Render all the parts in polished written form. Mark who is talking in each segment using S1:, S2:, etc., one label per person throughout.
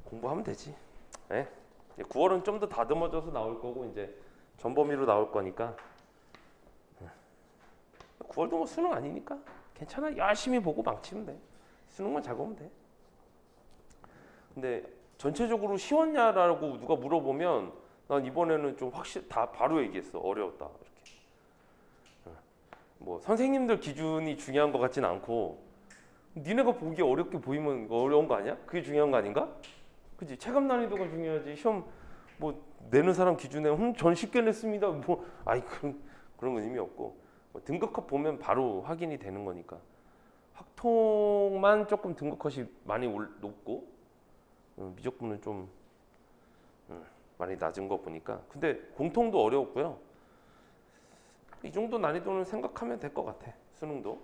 S1: 공부하면 되지. 예? 9월은 좀 더 다듬어져서 나올 거고 이제 전범위로 나올 거니까 9월도 뭐 수능 아니니까 괜찮아. 열심히 보고 망치면 돼. 수능만 잘 보면 돼. 근데 전체적으로 쉬웠냐라고 누가 물어보면 난 이번에는 좀 확실히 다 바로 얘기했어. 어려웠다 이렇게. 뭐 선생님들 기준이 중요한 것 같진 않고 니네가 보기 어렵게 보이면 어려운 거 아니야? 그게 중요한 거 아닌가? 그치? 체감 난이도가 중요하지. 시험 뭐 내는 사람 기준에 전 쉽게 냈습니다. 뭐 아이 그런 건 의미 없고 뭐 등급컷 보면 바로 확인이 되는 거니까 학통만 조금 등급컷이 많이 높고 미적분은 좀 많이 낮은 거 보니까 근데 공통도 어려웠고요. 이 정도 난이도는 생각하면 될 것 같아. 수능도.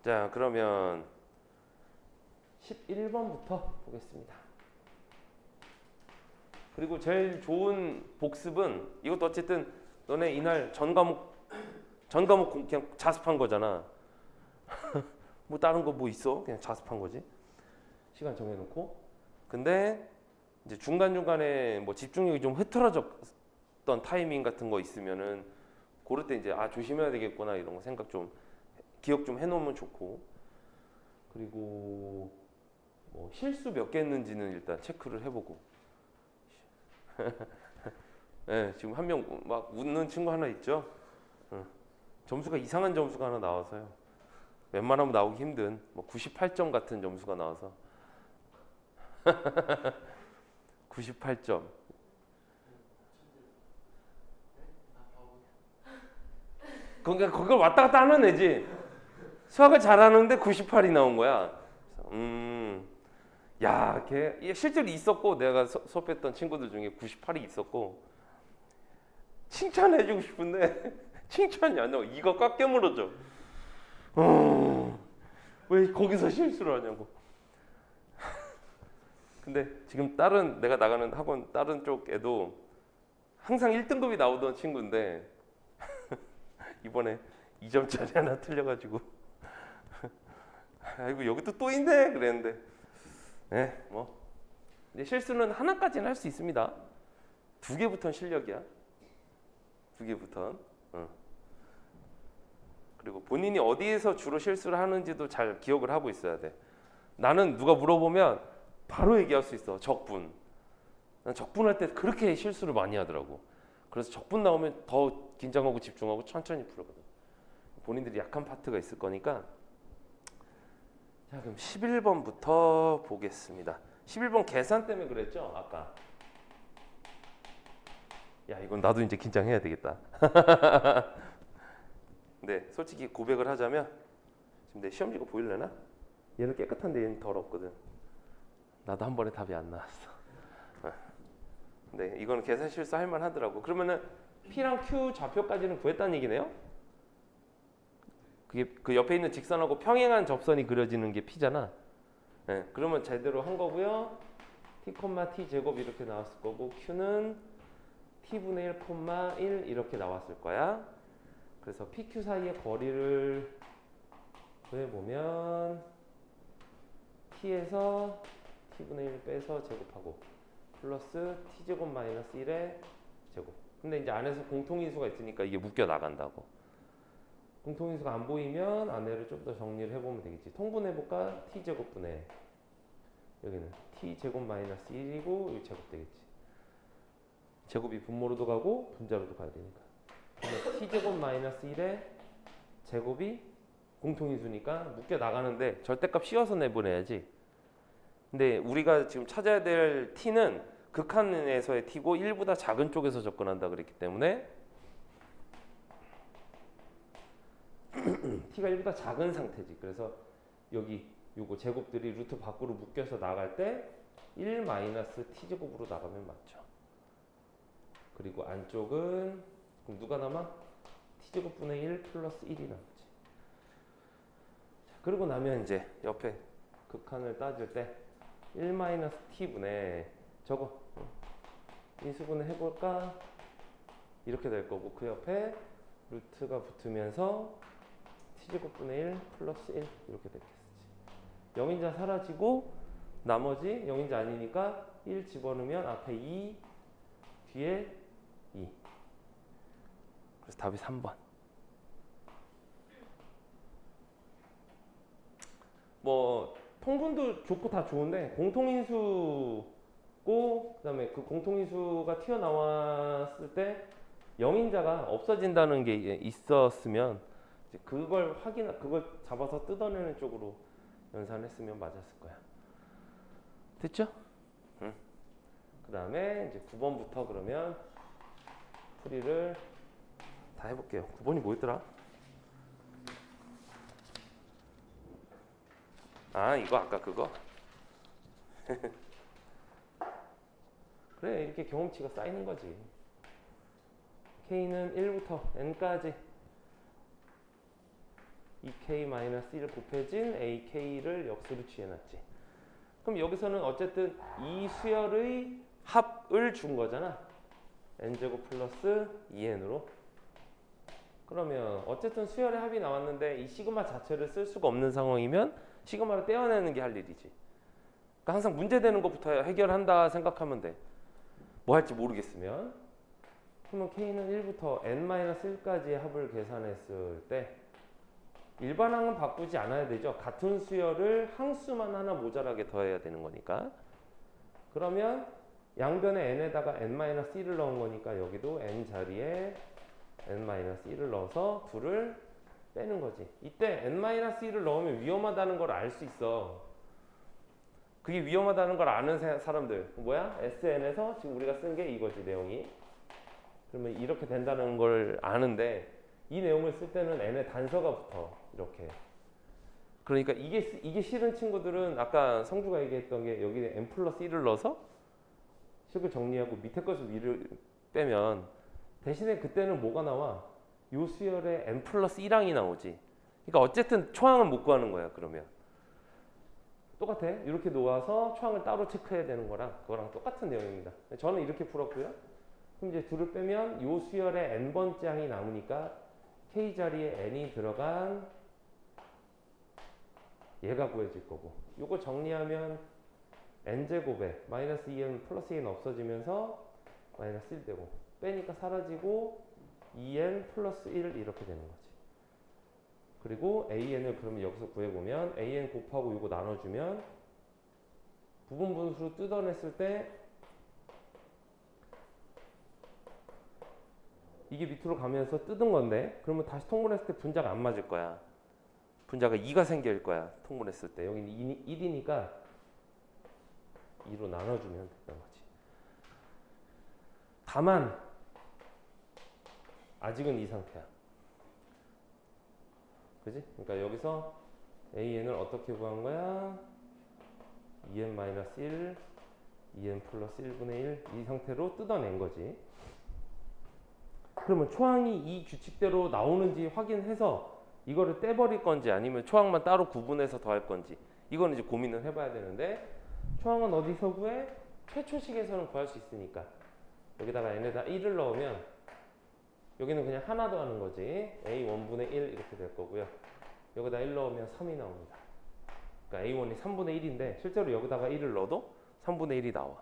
S1: 자 그러면 11번부터 보겠습니다. 그리고 제일 좋은 복습은 이것도 어쨌든 너네 이날 전 과목 그냥 자습한 거잖아. 뭐 다른 거 뭐 있어? 그냥 자습한 거지. 시간 정해놓고. 근데 이제 중간중간에 뭐 집중력이 좀 흐트러졌던 타이밍 같은 거 있으면은 그럴 때 이제 조심해야 되겠구나 이런 거 생각 좀 기억 좀 해놓으면 좋고. 그리고 뭐 실수 몇 개 했는지는 일단 체크를 해보고. 네, 지금 한 명 막 웃는 친구 하나 있죠. 점수가 이상한 점수가 하나 나와서요. 웬만하면 나오기 힘든 뭐 98점 같은 점수가 나와서 98점. 그걸 왔다 갔다 하는 애지. 수학을 잘하는데 98이 나온 거야. 야, 걔 실제로 있었고 내가 수업했던 친구들 중에 98이 있었고 칭찬해주고 싶은데 칭찬이 안 나와. 이거 꽉 깨물어져. 왜 거기서 실수를 하냐고. 근데 지금 내가 나가는 학원 다른 쪽 애도 항상 1등급이 나오던 친구인데 이번에 2점짜리 하나 틀려가지고 아이고 여기도 또 있네 그랬는데 뭐 근데 실수는 하나까지는 할 수 있습니다. 2개부터는 실력이야. 2개부터는. 그리고 본인이 어디에서 주로 실수를 하는지도 잘 기억을 하고 있어야 돼. 나는 누가 물어보면 바로 얘기할 수 있어. 적분. 난 적분할 때 그렇게 실수를 많이 하더라고. 그래서 적분 나오면 더 긴장하고 집중하고 천천히 풀거든. 본인들이 약한 파트가 있을 거니까. 자, 그럼 11번부터 보겠습니다. 11번 계산 때문에 그랬죠? 아까. 야, 이건 나도 이제 긴장해야 되겠다. 근데 솔직히 고백을 하자면 지금 내 시험지가 보일려나? 얘는 깨끗한데 얘는 더럽거든. 나도 한 번에 답이 안 나왔어. 근데 이거는 계산 실수할 만하더라고. 그러면은 P랑 Q 좌표까지는 구했다는 얘기네요? 그게 그 옆에 있는 직선하고 평행한 접선이 그려지는 게 P잖아. 네, 그러면 제대로 한 거고요. T, T 제곱 이렇게 나왔을 거고 Q는 T분의 1, 1 이렇게 나왔을 거야. 그래서 PQ 사이의 거리를 구해보면 T에서 T분의 1 빼서 제곱하고 플러스 T제곱 마이너스 1의 제곱. 근데 이제 안에서 공통인수가 있으니까 이게 묶여 나간다고. 공통인수가 안 보이면 안에를 좀 더 정리를 해보면 되겠지. 통분해볼까? T제곱분의 여기는 T제곱 마이너스 1이고 여기 제곱 되겠지. 제곱이 분모로도 가고 분자로도 가야 되니까. T제곱 마이너스 1의 제곱이 공통인수니까 묶여 나가는데 절대값 씌워서 내보내야지. 근데 우리가 지금 찾아야 될 T는 극한에서의 T고 1보다 작은 쪽에서 접근한다 그랬기 때문에 T가 1보다 작은 상태지. 그래서 여기 요거 제곱들이 루트 밖으로 묶여서 나갈 때 1 마이너스 T제곱으로 나가면 맞죠. 그리고 안쪽은 그럼 누가 남아? T제곱분의 1 플러스 1이 남지. 자, 그러고 나면 이제 옆에 극한을 따질 때 1 마이너스 T분의 저거 인수분해 해볼까? 이렇게 될 거고 그 옆에 루트가 붙으면서 T제곱분의 1 플러스 1 이렇게 됐겠지. 0인자 사라지고 나머지 0인자 아니니까 1 집어넣으면 앞에 2 뒤에 2. 그래서 답이 3번. 뭐 통분도 좋고 다 좋은데 공통인수고 그다음에 그 공통인수가 튀어나왔을 때 0인자가 없어진다는 게 있었으면 이제 그걸 그걸 잡아서 뜯어내는 쪽으로 연산했으면 맞았을 거야. 됐죠? 응. 그다음에 이제 9번부터 그러면 풀이를 다 해볼게요. 9번이 뭐였더라? 아, 이거 아까 그거? 그래, 이렇게 경험치가 쌓이는 거지. K는 1부터 N까지 2K-1을 곱해진 AK를 역수로 취해놨지. 그럼 여기서는 어쨌든 이 수열의 합을 준 거잖아. N제곱 플러스 2N으로. 그러면 어쨌든 수열의 합이 나왔는데 이 시그마 자체를 쓸 수가 없는 상황이면 시그마를 떼어내는 게 할 일이지. 그러니까 항상 문제되는 것부터 해결한다 생각하면 돼. 뭐 할지 모르겠으면. 그러면 K는 1부터 N-1까지의 합을 계산했을 때 일반항은 바꾸지 않아야 되죠. 같은 수열을 항수만 하나 모자라게 더해야 되는 거니까. 그러면 양변에 N에다가 N-1을 넣은 거니까 여기도 N 자리에 N-1을 넣어서 둘을 빼는 거지. 이때 N-1을 넣으면 위험하다는 걸 알 수 있어. 그게 위험하다는 걸 아는 사람들 뭐야? SN에서 지금 우리가 쓴 게 이거지, 내용이. 그러면 이렇게 된다는 걸 아는데 이 내용을 쓸 때는 N의 단서가 붙어. 이렇게. 그러니까 이게 싫은 친구들은 아까 성주가 얘기했던 게 여기에 N 플러스 1을 넣어서 식을 정리하고 밑에 것을 위를 빼면 대신에 그때는 뭐가 나와? 요 수열에 N 플러스 1항이 나오지. 그러니까 어쨌든 초항은 못 구하는 거야. 그러면 똑같아. 이렇게 놓아서 초항을 따로 체크해야 되는 거랑 그거랑 똑같은 내용입니다. 저는 이렇게 풀었고요. 그럼 이제 둘을 빼면 요 수열에 N번째 항이 남으니까 K 자리에 N이 들어간 얘가 구해질 거고, 요거 정리하면 N제곱에 마이너스 2N 플러스 2N 없어지면서 마이너스 1 되고, 빼니까 사라지고 2N 플러스 1 이렇게 되는 거지. 그리고 AN을 그러면 여기서 구해보면 AN 곱하고 요거 나눠주면 부분 분수로 뜯어냈을 때 이게 밑으로 가면서 뜯은 건데, 그러면 다시 통분했을 때 분자가 안 맞을 거야. 분자가 2가 생길 거야. 통분했을 때. 여기는 1이니까 2로 나눠주면 됐던 거지. 다만 아직은 이 상태야. 그지? 그러니까 여기서 AN을 어떻게 구한 거야? 2N-1, 2N 플러스 1분의 1 이 상태로 뜯어낸 거지. 그러면 초항이 이 규칙대로 나오는지 확인해서 이거를 떼버릴 건지 아니면 초항만 따로 구분해서 더할 건지 이거는 이제 고민을 해봐야 되는데, 초항은 어디서 구해? 최초식에서는 구할 수 있으니까 여기다가 n에다 1을 넣으면 여기는 그냥 하나 더 하는 거지. a 1분의 1 이렇게 될 거고요. 여기다 1 넣으면 3이 나옵니다. 그러니까 a1이 3분의 1인데 실제로 여기다가 1을 넣어도 3분의 1이 나와.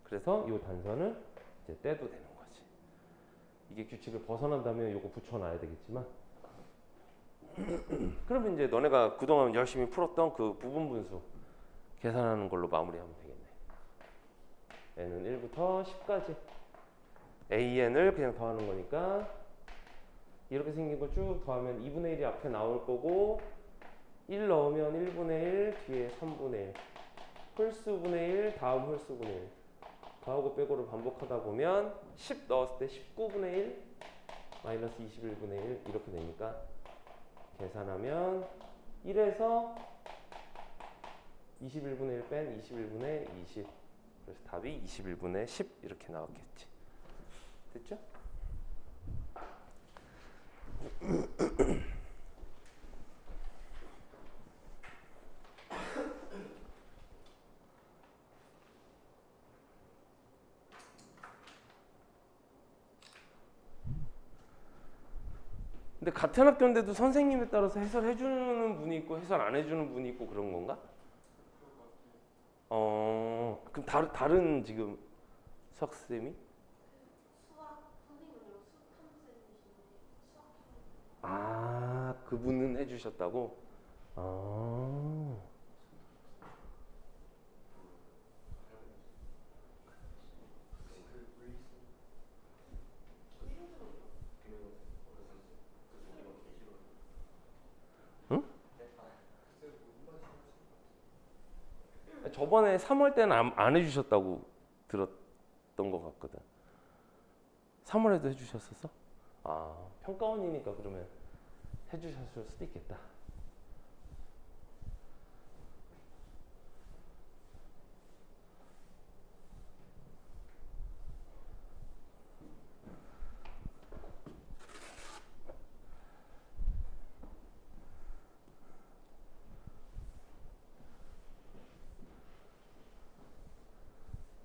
S1: 그래서 이 단서는 이제 떼도 되는 거지. 이게 규칙을 벗어난다면 이거 붙여놔야 되겠지만 그러면 이제 너네가 그동안 열심히 풀었던 그 부분 분수 계산하는 걸로 마무리하면 되겠네. n은 1부터 10까지 an을 그냥 더하는 거니까 이렇게 생긴 거 쭉 더하면 2분의 1이 앞에 나올 거고, 1 넣으면 1분의 1 뒤에 3분의 1 홀수분의 1 다음 홀수분의 1 더하고 빼고를 반복하다 보면 10 넣었을 때 19분의 1 마이너스 21분의 1 이렇게 되니까 계산하면 1에서 21분의 1 뺀 21분의 20, 그래서 답이 21분의 10 이렇게 나왔겠지. 됐죠? 근데 같은 학교인데도 선생님에 따라서 해설해주는 분이 있고 해설 안 해주는 분이 있고 그런 건가? 그럼 다른 지금 수학 쌤이?
S2: 수학 선생님은요, 수탐 쌤이신데 수학
S1: 그분은 해주셨다고? 아, 응? 저번에 3월 때는 안 해주셨다고 들었던 것 같거든. 3월에도 해주셨었어? 평가원이니까 그러면 해주셨을 수도 있겠다.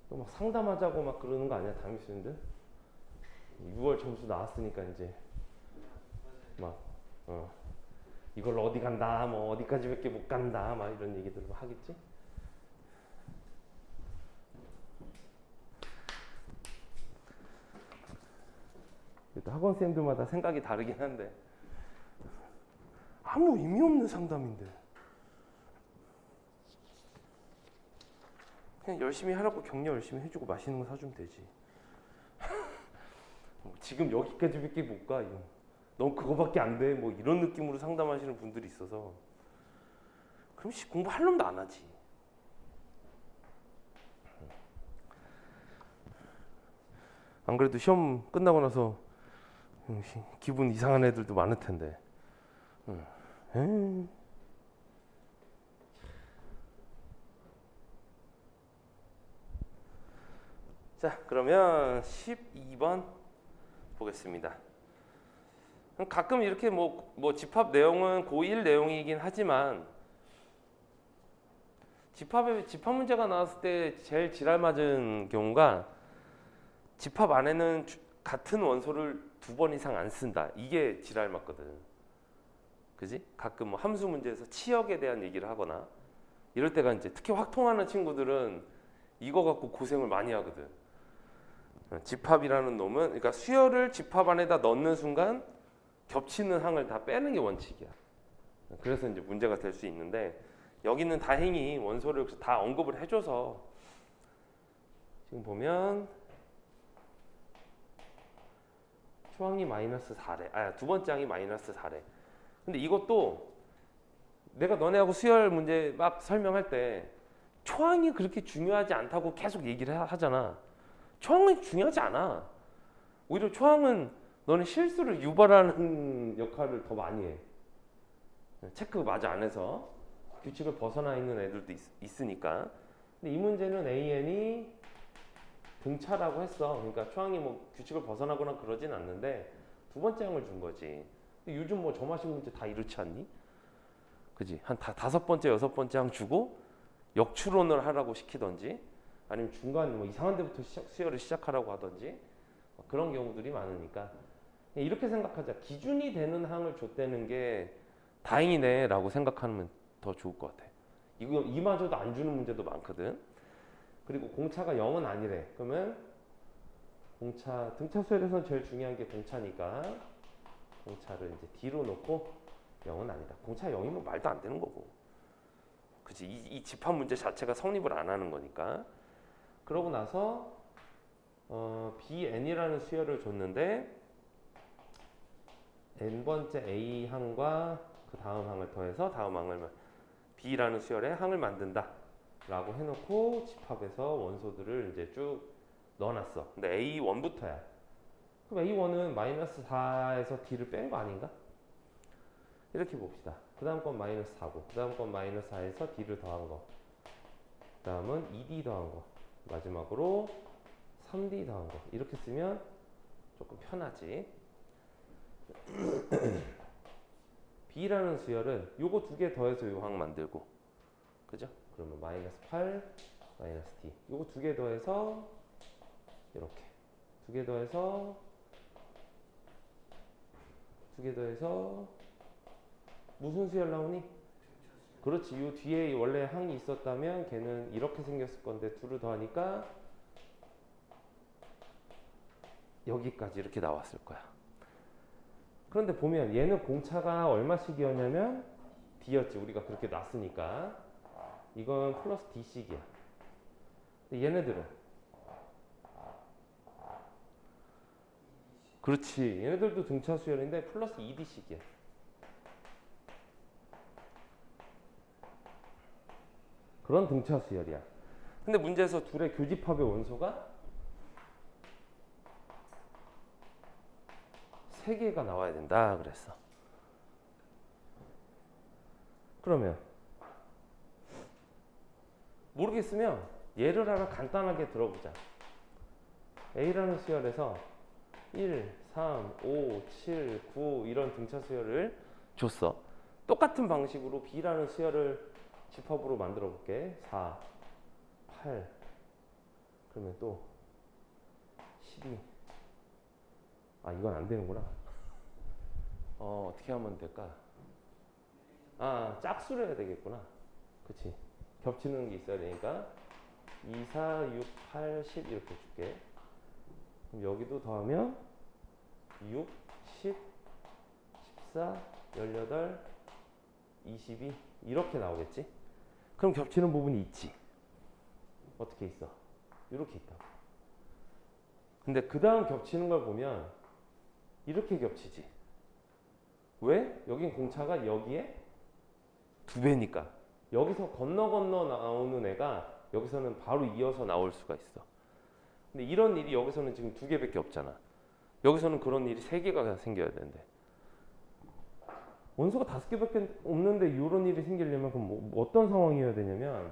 S1: 또 막 상담하자고 막 그러는 거 아니야, 담임쌤들? 6월 점수 나왔으니까 이제 막 이걸 어디 간다, 뭐 어디까지밖에 못 간다, 막 이런 얘기들을 하겠지? 또 학원 쌤들마다 생각이 다르긴 한데 아무 의미 없는 상담인데 그냥 열심히 하라고 격려 열심히 해주고 맛있는 거 사주면 되지. 지금 여기까지밖에 못 가. 넌 그거밖에 안 돼. 뭐 이런 느낌으로 상담하시는 분들이 있어서 그럼 공부할 놈도 안 하지. 안 그래도 시험 끝나고 나서 기분 이상한 애들도 많을 텐데. 에이. 자, 그러면 12번 보겠습니다. 가끔 이렇게 뭐 집합 내용은 고1 내용이긴 하지만 집합 문제가 나왔을 때 제일 지랄 맞은 경우가 집합 안에는 같은 원소를 2번 이상 안 쓴다. 이게 지랄 맞거든. 그지? 가끔 뭐 함수 문제에서 치역에 대한 얘기를 하거나 이럴 때가 이제 특히 확통하는 친구들은 이거 갖고 고생을 많이 하거든. 집합이라는 놈은 그러니까 수열을 집합 안에다 넣는 순간 겹치는 항을 다 빼는 게 원칙이야. 그래서 이제 문제가 될 수 있는데 여기는 다행히 원소를 다 언급을 해줘서 지금 보면 초항이 마이너스 4래. 두 번째 항이 마이너스 4래. 근데 이것도 내가 너네하고 수열 문제 막 설명할 때 초항이 그렇게 중요하지 않다고 계속 얘기를 하잖아. 초항은 중요하지 않아. 오히려 초항은 너네 실수를 유발하는 역할을 더 많이 해. 체크 마저 안 해서 규칙을 벗어나 있는 애들도 있으니까. 근데 이 문제는 AN이 등차라고 했어. 그러니까 초항이 뭐 규칙을 벗어나거나 그러진 않는데 두 번째 항을 준 거지. 근데 요즘 뭐 저마식 문제 다 이렇지 않니? 그지? 한 5번째, 6번째 항 주고 역추론을 하라고 시키던지 아니면 중간 뭐 이상한 데부터 수열을 시작하라고 하던지 그런 경우들이 많으니까 이렇게 생각하자. 기준이 되는 항을 줬다는 게 다행이네 라고 생각하면 더 좋을 것 같아. 이마저도 안 주는 문제도 많거든. 그리고 공차가 0은 아니래. 그러면 공차, 등차 수열에서는 제일 중요한 게 공차니까 공차를 이제 D로 놓고 0은 아니다. 공차 0이면 말도 안 되는 거고. 그치? 이 집합 문제 자체가 성립을 안 하는 거니까. 그러고 나서 BN이라는 수열을 줬는데 n번째 A 항과 그 다음 항을 더해서 다음 항을 B라는 수열에 항을 만든다 라고 해놓고 집합에서 원소들을 이제 쭉 넣어놨어. 근데 A1부터야. 그럼 A1은 마이너스 4에서 D를 뺀 거 아닌가? 이렇게 봅시다. 그 다음 건 마이너스 4고 그 다음 건 마이너스 4에서 D를 더한 거, 그 다음은 2D 더한 거, 마지막으로 3D 더한 거. 이렇게 쓰면 조금 편하지. B라는 수열은 요거 두 개 더해서 요 항 만들고, 그죠? 그러면 마이너스 8 마이너스 D 요거 두 개 더해서 이렇게 두 개 더해서 무슨 수열 나오니? 그렇지. 이 뒤에 원래 항이 있었다면 걔는 이렇게 생겼을 건데 둘을 더하니까 여기까지 이렇게 나왔을 거야. 그런데 보면 얘는 공차가 얼마씩이었냐면 D였지. 우리가 그렇게 놨으니까 이건 플러스 D씩이야. 근데 얘네들은 그렇지. 얘네들도 등차 수열인데 플러스 2D씩이야. 그런 등차 수열이야. 근데 문제에서 둘의 교집합의 원소가 3개가 나와야 된다 그랬어. 그러면 모르겠으면 예를 하나 간단하게 들어보자. A라는 수열에서 1, 3, 5, 7, 9 이런 등차 수열을 줬어. 똑같은 방식으로 B라는 수열을 집합으로 만들어 볼게. 4, 8 그러면 또 12. 아 이건 안 되는구나. 어떻게 하면 될까? 아 짝수를 해야 되겠구나. 그치. 겹치는 게 있어야 되니까 2, 4, 6, 8, 10 이렇게 줄게. 그럼 여기도 더하면 6, 10, 14, 18, 22 이렇게 나오겠지? 그럼 겹치는 부분이 있지. 어떻게 있어? 이렇게 있다고. 근데 그 다음 겹치는 걸 보면 이렇게 겹치지. 왜? 여긴 공차가 여기에 2배니까. 여기서 건너 나오는 애가 여기서는 바로 이어서 나올 수가 있어. 근데 이런 일이 여기서는 지금 2개밖에 없잖아. 여기서는 그런 일이 3개가 생겨야 되는데 원소가 5개밖에 없는데 이런 일이 생기려면 그럼 뭐 어떤 상황이어야 되냐면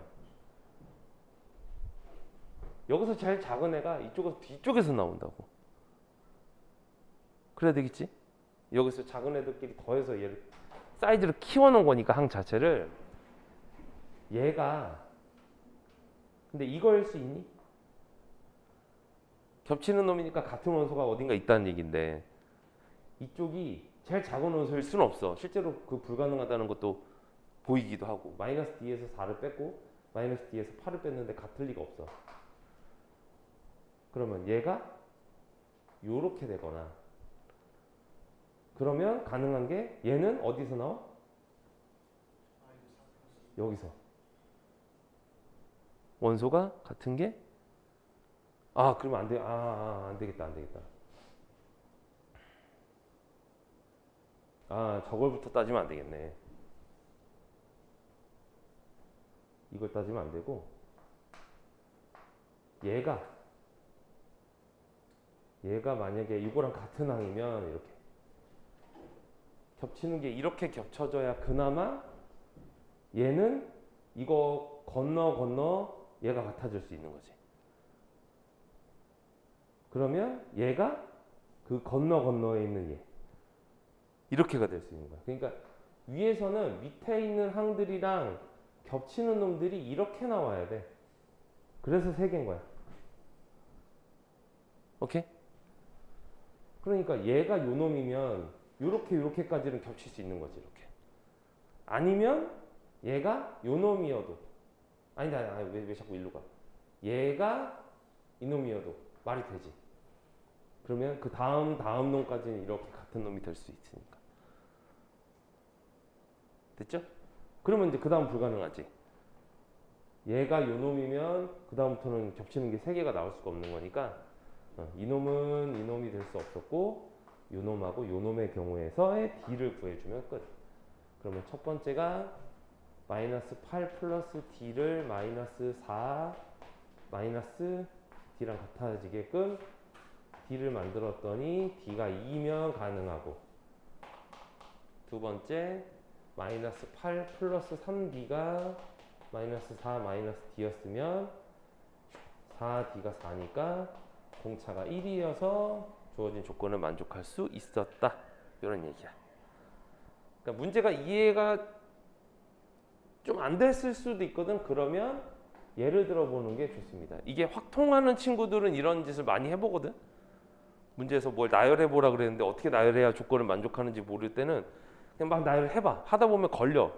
S1: 여기서 제일 작은 애가 이쪽에서 뒤쪽에서 나온다고. 그래야 되겠지? 여기서 작은 애들끼리 더해서 얘를 사이즈를 키워놓은 거니까 항 자체를 얘가 근데 이거일 수 있니? 겹치는 놈이니까 같은 원소가 어딘가 있다는 얘기인데 이쪽이 제일 작은 원소일 수는 없어. 실제로 그 불가능하다는 것도 보이기도 하고 마이너스 D에서 4를 뺐고 마이너스 D에서 8을 뺐는데 같을 리가 없어. 그러면 얘가 요렇게 되거나 그러면 가능한 게 얘는 어디서 나와? 여기서 원소가 같은 게 그러면 안 돼. 안 되겠다. 저걸부터 따지면 안 되겠네. 이걸 따지면 안 되고 얘가 만약에 이거랑 같은 항이면 이렇게 겹치는 게 이렇게 겹쳐져야 그나마 얘는 이거 건너 얘가 같아질 수 있는 거지. 그러면 얘가 그 건너에 있는 얘 이렇게가 될 수 있는 거야. 그러니까 위에서는 밑에 있는 항들이랑 겹치는 놈들이 이렇게 나와야 돼. 그래서 3개인 거야. 오케이? 그러니까 얘가 요 놈이면 요렇게까지는 겹칠 수 있는 거지. 이렇게. 아니면 얘가 요 놈이어도 아니다. 왜 자꾸 일로 가? 얘가 이 놈이어도 말이 되지. 그러면 그 다음 놈까지는 이렇게 같은 놈이 될 수 있으니까. 됐죠? 그러면 이제 그 다음 불가능하지. 얘가 요 놈이면 그 다음부터는 겹치는 게 3개가 나올 수가 없는 거니까 이 놈은 이 놈이 될 수 없었고 요 놈하고 요 놈의 경우에서의 D를 구해주면 끝. 그러면 첫 번째가 마이너스 8 플러스 D를 마이너스 4 마이너스 D랑 같아지게끔 D를 만들었더니 D가 2면 가능하고 두 번째 마이너스 8 플러스 3D가 마이너스 4 마이너스 D였으면 4D가 4니까 공차가 1이어서 주어진 조건을 만족할 수 있었다. 이런 얘기야. 그러니까 문제가 이해가 좀 안 됐을 수도 있거든. 그러면 예를 들어 보는 게 좋습니다. 이게 확 통하는 친구들은 이런 짓을 많이 해보거든. 문제에서 뭘 나열해보라 그랬는데 어떻게 나열해야 조건을 만족하는지 모를 때는 그냥 막 나열해봐. 하다 보면 걸려.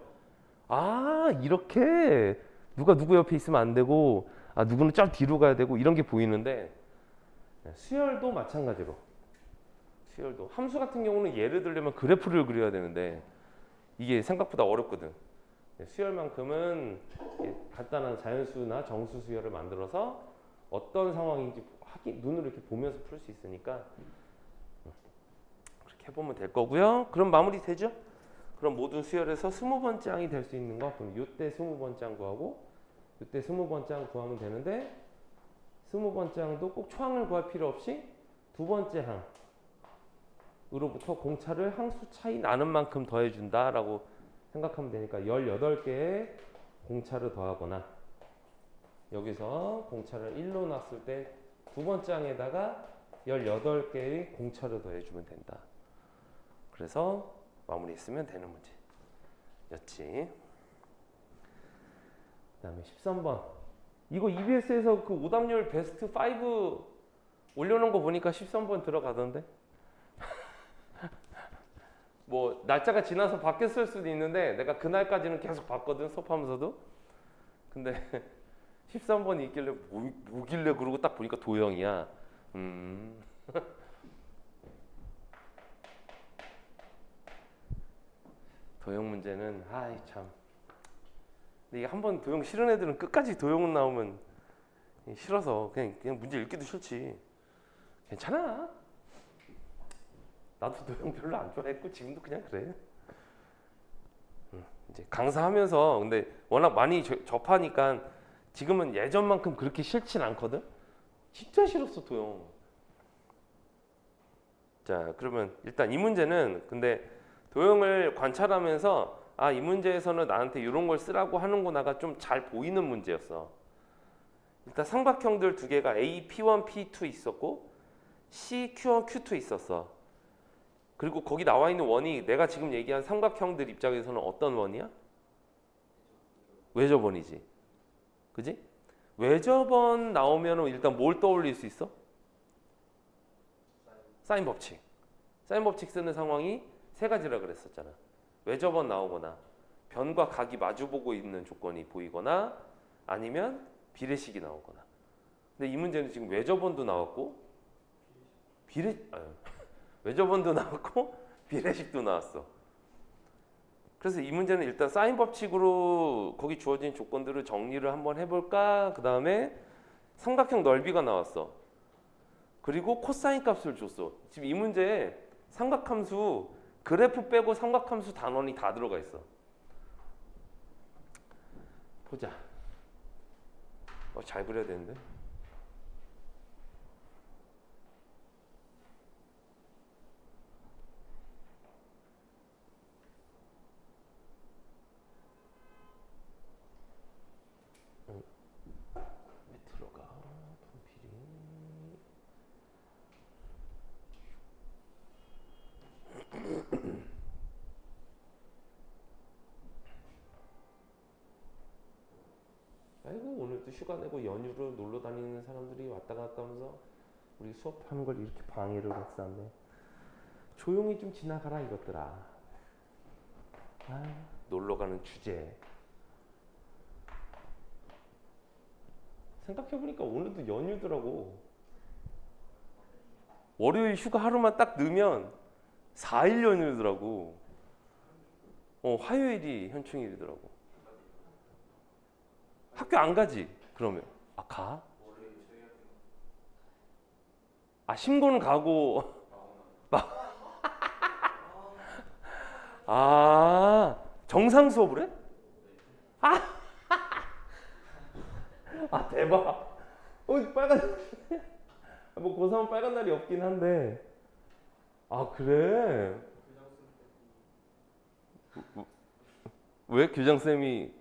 S1: 아, 이렇게 누가 누구 옆에 있으면 안 되고, 아, 누구는 저 뒤로 가야 되고 이런 게 보이는데, 수열도 마찬가지로. 수열도 함수 같은 경우는 예를 들려면 그래프를 그려야 되는데 이게 생각보다 어렵거든. 수열만큼은 간단한 자연수나 정수 수열을 만들어서 어떤 상황인지 눈으로 이렇게 보면서 풀 수 있으니까 그렇게 해보면 될 거고요. 그럼 마무리 되죠? 그럼 모든 수열에서 20번째 항이 될 수 있는 거 그럼 이때 20번째 항 구하고 이때 20번째 항 구하면 되는데 20번째 항도 꼭 초항을 구할 필요 없이 두 번째 항으로부터 공차를 항수 차이 나는 만큼 더해준다라고 생각하면 되니까 18개의 공차를 더하거나 여기서 공차를 1로 놨을 때 두 번째 항에다가 18개의 공차를 더해주면 된다. 그래서 마무리했으면 되는 문제였지. 그 다음에 13번. 이거 EBS에서 그 오답률 베스트 5 올려놓은 거 보니까 13번 들어가던데? 뭐 날짜가 지나서 바뀌었을 수도 있는데 내가 그날까지는 계속 봤거든, 수업하면서도. 근데 13번이 있길래 뭐길래 그러고 딱 보니까 도형이야. 도형 문제는 아이 참. 근데 이게 한번 도형 싫은 애들은 끝까지 도형 나오면 싫어서 그냥 문제 읽기도 싫지. 괜찮아. 나도 도형 별로 안 좋아했고 지금도 그냥 그래. 이제 강사하면서 근데 워낙 많이 접하니까 지금은 예전만큼 그렇게 싫진 않거든. 진짜 싫었어 도형. 자 그러면 일단 이 문제는 근데 도형을 관찰하면서 아 이 문제에서는 나한테 이런 걸 쓰라고 하는구나가 좀 잘 보이는 문제였어. 일단 삼각형들 두 개가 A, P1, P2 있었고 C, Q1, Q2 있었어. 그리고 거기 나와 있는 원이 내가 지금 얘기한 삼각형들 입장에서는 어떤 원이야? 외접원이지. 그지? 외접원 나오면 일단 뭘 떠올릴 수 있어? 사인 법칙. 사인 법칙 쓰는 상황이 세 가지라 그랬었잖아. 외접원 나오거나 변과 각이 마주보고 있는 조건이 보이거나 아니면 비례식이 나오거나. 근데 이 문제는 지금 외접원도 나왔고 외접원도 나왔고 비례식도 나왔어. 그래서 이 문제는 일단 사인 법칙으로 거기 주어진 조건들을 정리를 한번 해볼까? 그 다음에 삼각형 넓이가 나왔어. 그리고 코사인 값을 줬어. 지금 이 문제에 삼각함수 그래프 빼고 삼각함수 단원이 다 들어가 있어. 보자. 잘 그려야 되는데. 밑으로가 분필이. 아이고 오늘도 휴가 내고 연휴로 놀러 다니는 사람들이 왔다 갔다 하면서 우리 수업하는 걸 이렇게 방해를 했었네. 조용히 좀 지나가라 이것들아. 놀러 가는 주제. 생각해보니까 오늘도 연휴더라고. 월요일 휴가 하루만 딱 넣으면 4일 연휴더라고. 화요일이 현충일이더라고. 학교 안 가지? 그러면 가? 신고는 가고 정상 수업을 해? 대박. 빨간 뭐 고3은 빨간 날이 없긴 한데 그래? 왜 교장쌤이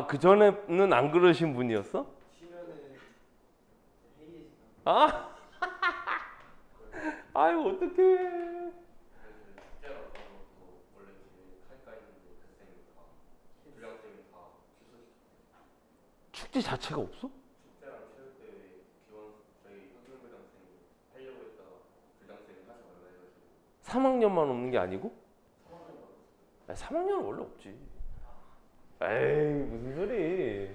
S1: 그 전에는 안 그러신 분이었어? 아유 어떡해. 축제 자체가 없어? 3학년만 없는 게 아니고? 3학년은 원래 없지. 에이 무슨 소리.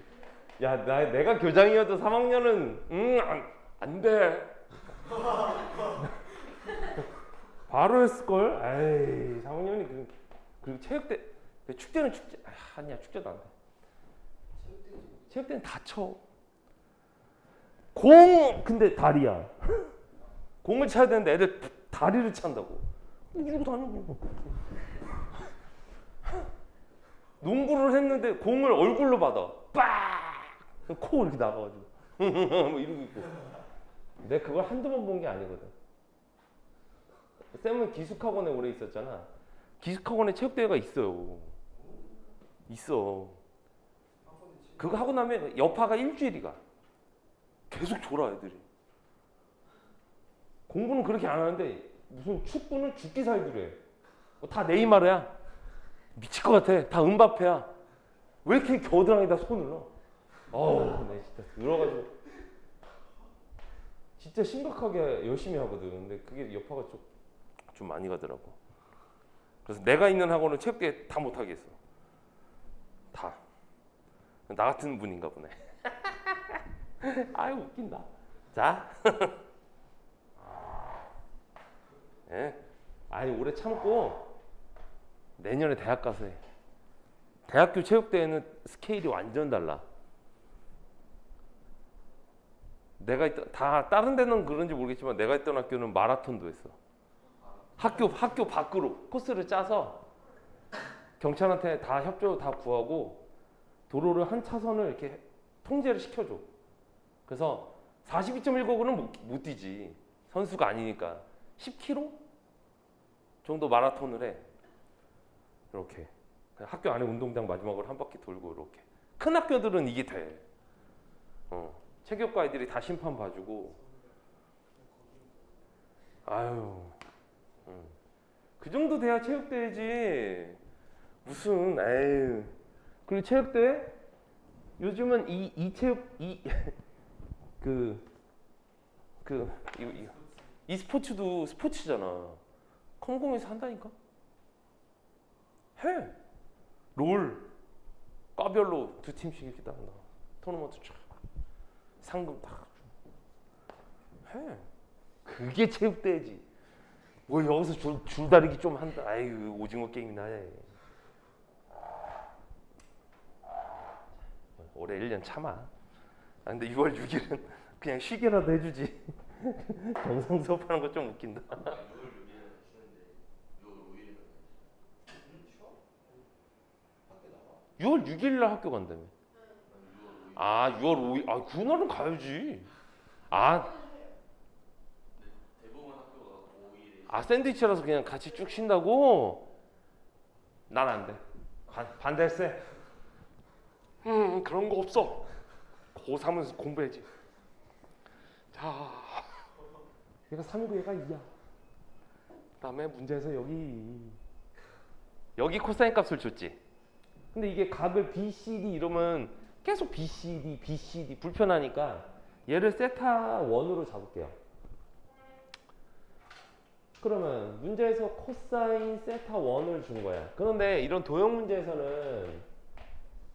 S1: 야 내가 교장이어도 3학년은 안 돼. 바로 했을걸? 에이 3학년이 그리고 체육대 축제는 축제 아니야 축제도 안 돼. 체육대는 다쳐. 근데 다리야. 공을 차야 되는데 애들 다리를 찬다고. 이러고 다니고. 농구를 했는데 공을 얼굴로 받아. 빡! 코 이렇게 나가가지고. 뭐 이러고 있고. 내가 그걸 한두 번 본 게 아니거든. 쌤은 기숙학원에 오래 있었잖아. 기숙학원에 체육대회가 있어요. 있어. 그거 하고 나면 여파가 일주일이가. 계속 졸아 애들이. 공부는 그렇게 안 하는데 무슨 축구는 죽기 살기로 해. 다 네이마르야. 미칠 것 같아. 다 은바페야. 왜 이렇게 겨드랑이에다 손을 넣어? 어우, 나 진짜 들어가지고 진짜 심각하게 열심히 하거든. 근데 그게 여파가 좀 많이 가더라고. 그래서 내가 있는 학원은 체육대회 다 못하게 했어. 다. 나 같은 분인가 보네. 아유 웃긴다. 자. 예. 아니 올해 참고 내년에 대학 가서 해. 대학교 체육대회는 스케일이 완전 달라. 내가 있던 다 다른 데는 그런지 모르겠지만 내가 있던 학교는 마라톤도 했어. 학교 밖으로 코스를 짜서 경찰한테 다 협조 다 구하고 도로를 한 차선을 이렇게 통제를 시켜줘. 그래서 42.195는 못 뛰지. 선수가 아니니까 10km 정도 마라톤을 해. 이렇게 학교 안에 운동장 마지막으로 한 바퀴 돌고 이렇게. 큰 학교들은 이게 돼. 체육과 아이들이 다 심판 봐주고. 아유, 그 정도 돼야 체육대회지. 무슨 에휴. 그리고 체육대회 요즘은 이 체육 이 스포츠도 스포츠잖아. 컴공에서 한다니까. 해. 롤 과별로 2팀씩 이렇게 딱 나. 토너먼트 쫙 상금 딱 해. 그게 체육대회지. 뭐 여기서 줄다리기 좀 한다. 아유 오징어 게임이나 해. 올해 1년 참아. 근데 6월 6일은 그냥 쉬게라도 해주지. 정상 수업하는 거 좀 웃긴다. 6월 6일 날 학교 간다며. 아 6월 5일. 아 그날은 가야지. 샌드위치라서 그냥 같이 쭉 쉰다고? 난 안 돼. 반대세. 그런 거 없어. 고3은 공부해야지. 자, 얘가 3이고 얘가 2야. 그다음에 문제에서 여기 코사인 값을 줬지. 근데 이게 각을 BCD 이러면 계속 BCD 불편하니까 얘를 세타 1으로 잡을게요. 그러면 문제에서 코사인 세타 1을 준 거야. 그런데 이런 도형 문제에서는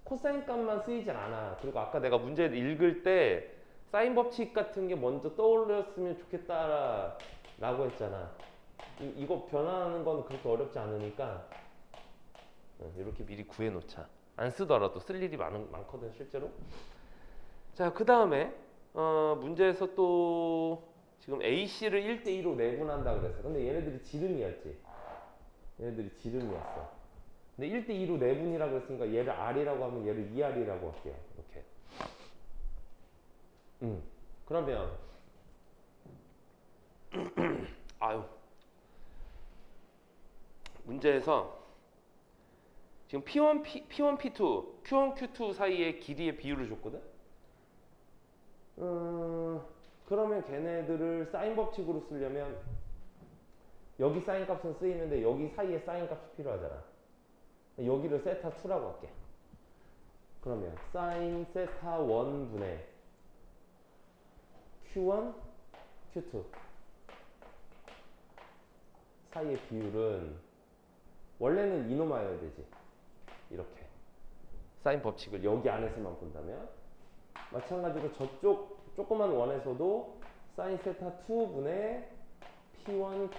S1: 코사인 값만 쓰이질 않아. 그리고 아까 내가 문제를 읽을 때 사인 법칙 같은 게 먼저 떠올렸으면 좋겠다라고 했잖아. 이거 변화하는 건 그렇게 어렵지 않으니까 이렇게 미리 구해놓자. 안 쓰더라도 쓸 일이 많거든 실제로. 자, 그 다음에 문제에서 또 지금 AC를 1대2로 내분한다 그랬어. 근데 얘네들이 지름이었지. 얘네들이 지름이었어. 근데 1대2로 내분이라고 했으니까 얘를 R이라고 하면 얘를 2R이라고 할게요. 이렇게. 그러면 아유 문제에서 지금 P1, P2, Q1, Q2 사이의 길이의 비율을 줬거든? 그러면 걔네들을 사인 법칙으로 쓰려면 여기 사인 값은 쓰이는데 여기 사이에 사인 값이 필요하잖아. 여기를 세타 2라고 할게. 그러면 사인 세타 1 분의 Q1, Q2 사이의 비율은 원래는 이노마여야 되지. 이렇게 사인 법칙을 여기 안에서만 본다면 마찬가지로 저쪽 조그만 원에서도 사인 세타 2분의 P1,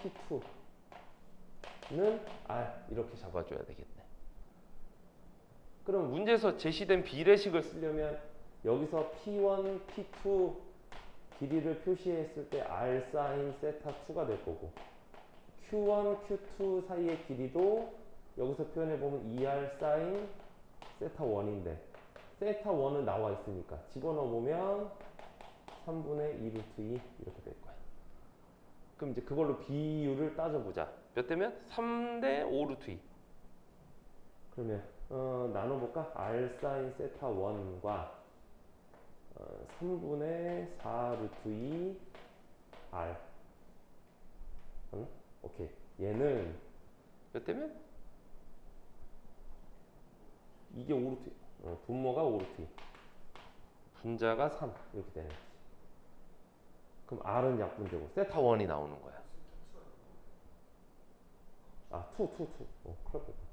S1: P2는 R 이렇게 잡아줘야 되겠네. 그럼 문제에서 제시된 비례식을 쓰려면 여기서 P1, P2 길이를 표시했을 때 R 사인 세타 2가 될 거고 Q1, Q2 사이의 길이도 여기서 표현해보면 2R 사인 세타 1인데 세타 1은 나와 있으니까 집어넣어보면 3분의 2 루트 2 이렇게 될 거야. 그럼 이제 그걸로 비율을 따져보자. 몇 대면? 3대 5 루트 2. 그러면 나눠볼까? R 사인 세타 1과 3분의 4 루트 2 R. 오케이. 얘는 몇 대면? 이게 5 루트 2. 분모가 5 루트 2. 분자가 3 이렇게 되는 거지. 그럼 R은 약분되고 세타 1이 나오는 거야. 아, 2. 큰일 났다.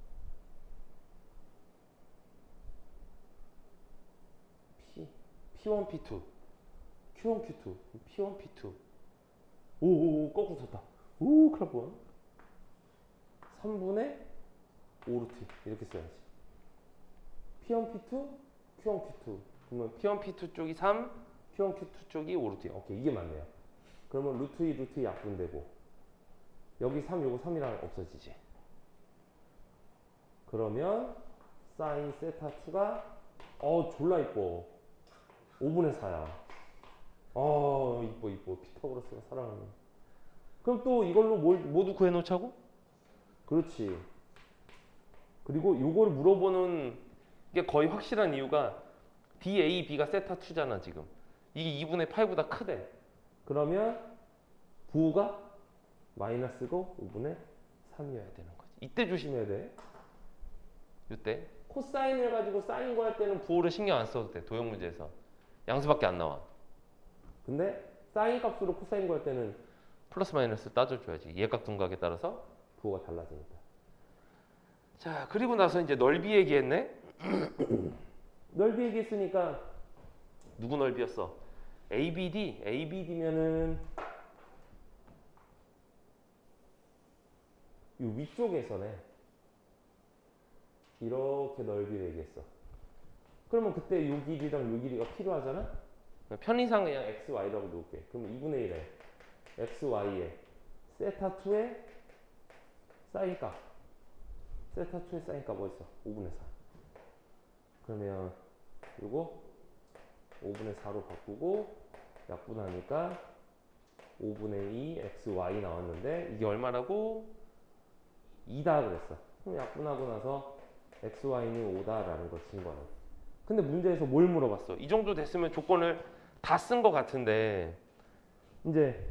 S1: P1, P2, Q1, Q2, P1, P2. 오, 거꾸로 썼다. 오, 큰일 날 뻔. 3분의 5 루트 이렇게 써야지. P1, P2, Q1, Q2. 그러면 P1, P2 쪽이 3, Q1, Q2 쪽이 5 루트. 오케이, 이게 맞네요. 그러면 루트 2, 루트 2 약분되고 여기 3, 요거 3이랑 없어지지. 그러면 사인 세타 2가 졸라 이뻐. 5분의 4야. 이뻐. 피타고라스가 사랑하는. 그럼 또 이걸로 모두 구해놓자고? 그렇지. 그리고 이걸 물어보는 게 거의 확실한 이유가 DAB가 세타 2잖아 지금. 이게 2분의 8보다 크대. 그러면 부호가 마이너스고 5분의 3이어야 되는 거지. 이때 조심해야 돼. 이때 코사인을 가지고 사인 구할 때는 부호를 신경 안 써도 돼. 도형 문제에서 양수밖에 안 나와. 근데 사인 값으로 코사인 구할 때는 플러스 마이너스 따져줘야지. 예각 둔각에 따라서 부호가 달라지니까. 자, 그리고 나서 이제 넓이 얘기했네. 넓이 얘기했으니까 누구 넓이였어? ABD면은 이 위쪽에서네. 이렇게 넓이를 얘기했어. 그러면 그때 요 길이랑 요 길이가 필요하잖아? 편의상 그냥 XY라고 놓을게. 그러면 2분의 1에 XY에 세타 2의 사인 값. 세타 2의 사인 값 어딨어? 5분의 4. 그러면 요거 5분의 4로 바꾸고 약분하니까 5분의 2 XY 나왔는데 이게 얼마라고? 2다 그랬어. 그럼 약분하고 나서 XY는 5다라는 걸 증거하는. 근데 문제에서 뭘 물어봤어? 이 정도 됐으면 조건을 다 쓴 것 같은데 이제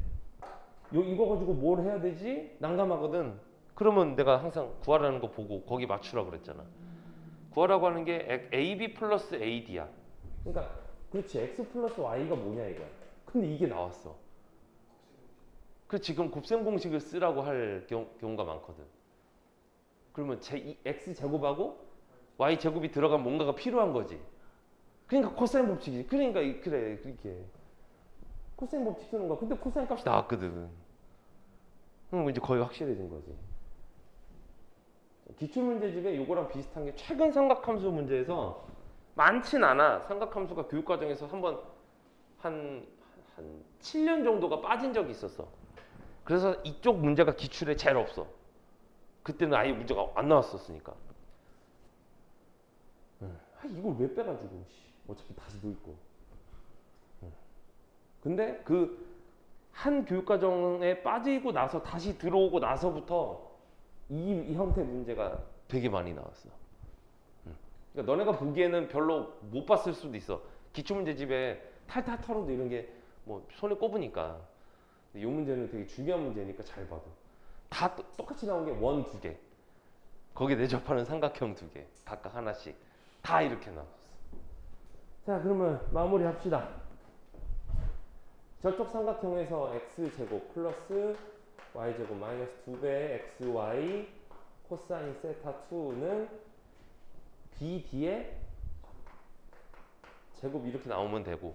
S1: 이거 가지고 뭘 해야 되지? 난감하거든. 그러면 내가 항상 구하라는 거 보고 거기 맞추라고 그랬잖아. 구하라고 하는 게 AB 플러스 AD야. 그러니까 그렇지. X 플러스 Y가 뭐냐 이거야. 근데 이게 나왔어. 그 지금 곱셈 공식을 쓰라고 할 경우가 많거든. 그러면 X 제곱하고 Y 제곱이 들어간 뭔가가 필요한 거지. 그러니까 코사인 법칙이지. 그러니까 그래 그렇게 코사인 법칙 쓰는 거야. 근데 코사인 값이 나왔거든. 그럼 이제 거의 확실해진 거지. 기출문제집에 요거랑 비슷한 게 최근 삼각함수 문제에서 많진 않아. 삼각함수가 교육과정에서 한번 한 7년 정도가 빠진 적이 있었어. 그래서 이쪽 문제가 기출에 제일 없어. 그때는 아예 문제가 안 나왔었으니까. 이걸 왜 빼가지고 어차피 다시 넣고. 근데 그 한 교육과정에 빠지고 나서 다시 들어오고 나서부터 이 형태 문제가 되게 많이 나왔어. 그러니까 너네가 보기에는 별로 못 봤을 수도 있어. 기출문제집에 탈탈 털어도 이런 게 뭐 손에 꼽으니까. 이 문제는 되게 중요한 문제니까 잘 봐도. 다 똑같이 나온 게 원 2개. 거기에 내접하는 삼각형 2개. 각각 하나씩. 다 이렇게 나왔어. 자, 그러면 마무리 합시다. 저쪽 삼각형에서 x제곱 플러스 y제곱 마이너스 2배 xy 코사인 세타 2는 BD의 제곱 이렇게 나오면 되고,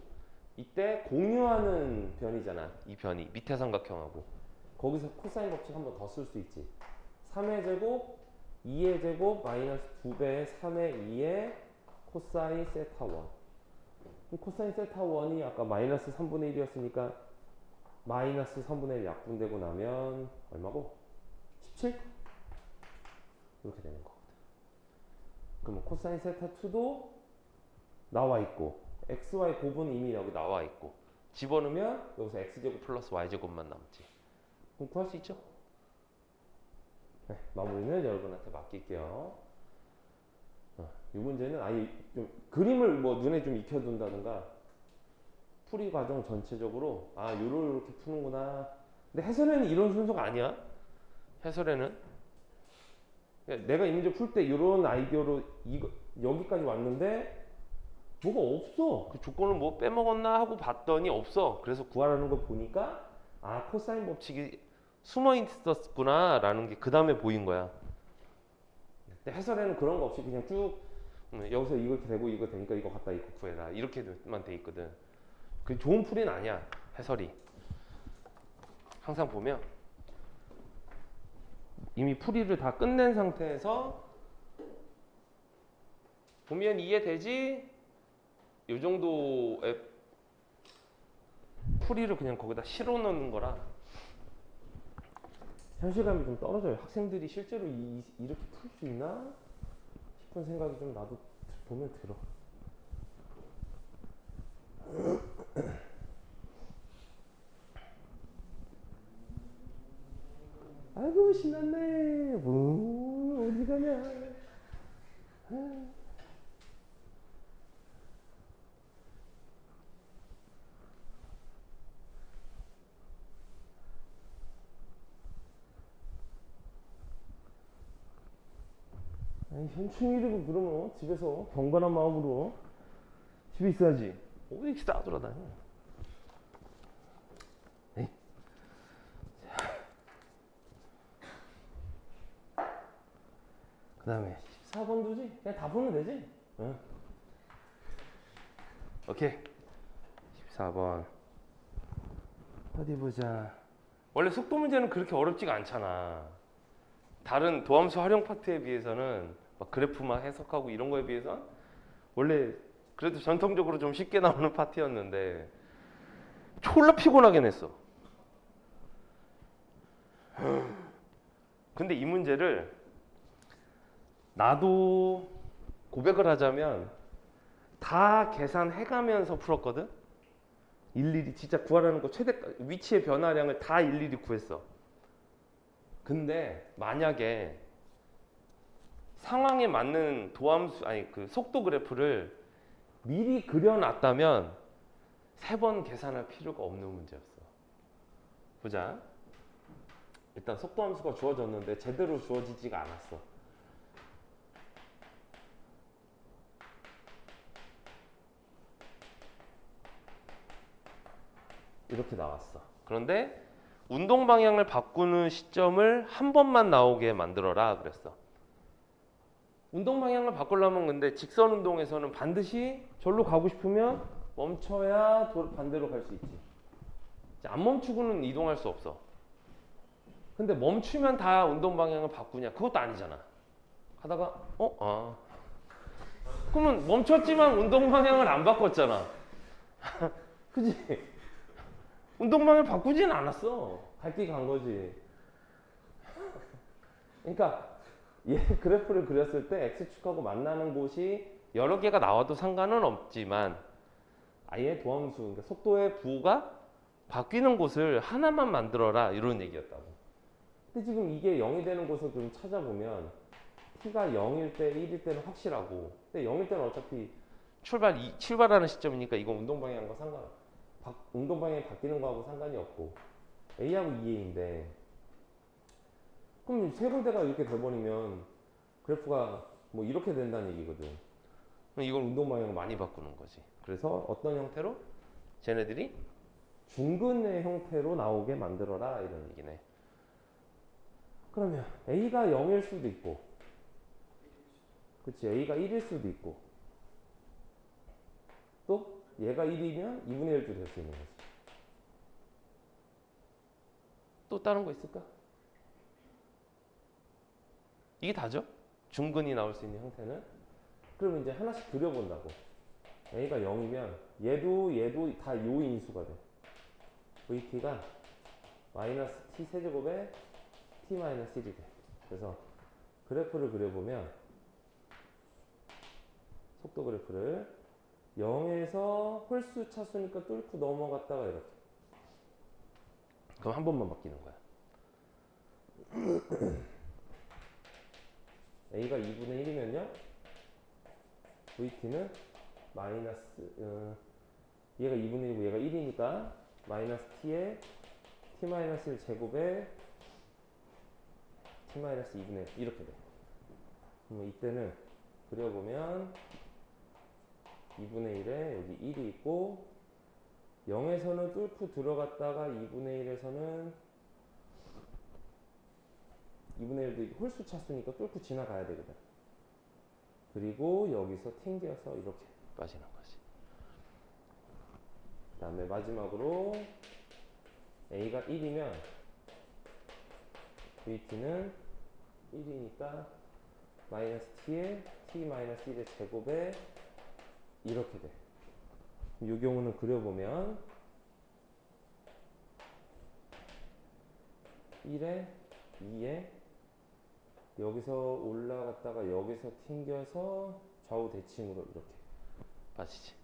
S1: 이때 공유하는 변이잖아. 이 변이 밑에 삼각형하고 거기서 코사인 법칙 한 번 더 쓸 수 있지. 3의 제곱 2의 제곱 마이너스 2배의 3의 2의 코사인 세타 1. 그럼 코사인 세타 1이 아까 마이너스 3분의 1이었으니까 마이너스 3분의 1 약분되고 나면 얼마고? 17? 이렇게 되는 거거든. 그러면 코사인 세타 2도 나와 있고 xy 곱은 이미 여기 나와 있고 집어넣으면 여기서 x제곱 플러스 y제곱만 남지. 그럼 구할 수 있죠? 네, 마무리는 여러분한테 맡길게요. 이 문제는 아예 좀 그림을 뭐 눈에 좀 익혀둔다든가 풀이 과정 전체적으로 요렇게 푸는구나. 근데 해설에는 이런 순서가 아니야. 해설에는 내가 이 문제 풀 때 이런 아이디어로 여기까지 왔는데 뭐가 없어. 그 조건을 뭐 빼먹었나 하고 봤더니 없어. 그래서 구하라는 거 보니까 코사인 법칙이 숨어 있었구나 라는 게 그 다음에 보인 거야. 근데 해설에는 그런 거 없이 그냥 쭉 여기서 이거 되고 이거 되니까 이거 갖다 이거 구해라 이렇게만 돼 있거든. 그 좋은 풀이는 아니야. 해설이 항상 보면 이미 풀이를 다 끝낸 상태에서 보면 이해되지? 이 정도의 풀이를 그냥 거기다 실어 넣는 거라 현실감이 좀 떨어져요. 학생들이 실제로 이렇게 풀 수 있나 싶은 생각이 좀 나도 보면 들어. 아이고 신났네. 어디 가냐. 아니, 현충일이고 그러면 집에서 경건한 마음으로 집에 있어야지. 왜 이렇게 싸돌아다녀? 그 다음에 14번 두지? 그냥 다 풀면 되지? 응. 오케이. 14번 어디 보자. 원래 속도 문제는 그렇게 어렵지가 않잖아. 다른 도함수 활용 파트에 비해서는 막 그래프 막 해석하고 이런 거에 비해서 원래 그래도 전통적으로 좀 쉽게 나오는 파트였는데 졸라 피곤하긴 했어. 근데 이 문제를 나도 고백을 하자면 다 계산해가면서 풀었거든. 일일이 진짜 구하라는 거 최대 위치의 변화량을 다 일일이 구했어. 근데 만약에 상황에 맞는 도함수 그 속도 그래프를 미리 그려놨다면 3번 계산할 필요가 없는 문제였어. 보자. 일단 속도 함수가 주어졌는데 제대로 주어지지가 않았어. 이렇게 나왔어. 그런데 운동 방향을 바꾸는 시점을 한 번만 나오게 만들어라 그랬어. 운동 방향을 바꾸려면 근데 직선 운동에서는 반드시 절로 가고 싶으면 멈춰야 반대로 갈 수 있지. 안 멈추고는 이동할 수 없어. 근데 멈추면 다 운동 방향을 바꾸냐? 그것도 아니잖아. 하다가 그러면 멈췄지만 운동 방향을 안 바꿨잖아. 그지? 운동 방향을 바꾸진 않았어. 갈 길 간 거지. 그러니까 얘 그래프를 그렸을 때 x축하고 만나는 곳이 여러 개가 나와도 상관은 없지만 아예 도함수, 그러니까 속도의 부호가 바뀌는 곳을 하나만 만들어라 이런 얘기였다고. 근데 지금 이게 0이 되는 곳을 좀 찾아보면 t가 0일 때, 1일 때는 확실하고, 근데 0일 때는 어차피 출발하는 시점이니까 이건 운동 방향과 운동 방향이 바뀌는 거하고 상관이 없고 A하고 EA인데 그럼 세 군데가 이렇게 돼버리면 그래프가 뭐 이렇게 된다는 얘기거든. 이건 운동 방향을 많이 바꾸는 거지. 그래서 어떤 형태로? 쟤네들이 중근의 형태로 나오게 만들어라 이런 얘기네. 그러면 A가 0일 수도 있고, 그치, A가 1일 수도 있고, 또 얘가 1이면 2분의 1도 될 수 있는 거지. 또 다른 거 있을까? 이게 다죠? 중근이 나올 수 있는 형태는. 그러면 이제 하나씩 그려본다고. A가 0이면 얘도 다 요 인수가 돼. VT가 마이너스 T 세제곱에 T 마이너스 1이 돼. 그래서 그래프를 그려보면 속도 그래프를 0에서 홀수 차수니까 뚫고 넘어갔다가 이렇게. 그럼 한 번만 바뀌는 거야. A가 2분의 1이면요. VT는 마이너스, 얘가 2분의 1이고 얘가 1이니까 마이너스 T에 T 마이너스 1 제곱에 T 마이너스 2분의 1 이렇게 돼. 그럼 이때는 그려보면 2분의 1에 여기 1이 있고 0에서는 뚫고 들어갔다가 2분의 1에서는 2분의 1도 홀수 차수니까 뚫고 지나가야 되거든. 그리고 여기서 튕겨서 이렇게 빠지는 거지. 그 다음에 마지막으로 A가 1이면 VT는 1이니까 마이너스 T에 T 마이너스 1의 제곱에 이렇게 돼. 이 경우는 그려보면 1에 2에 여기서 올라갔다가 여기서 튕겨서 좌우 대칭으로 이렇게 빠지지.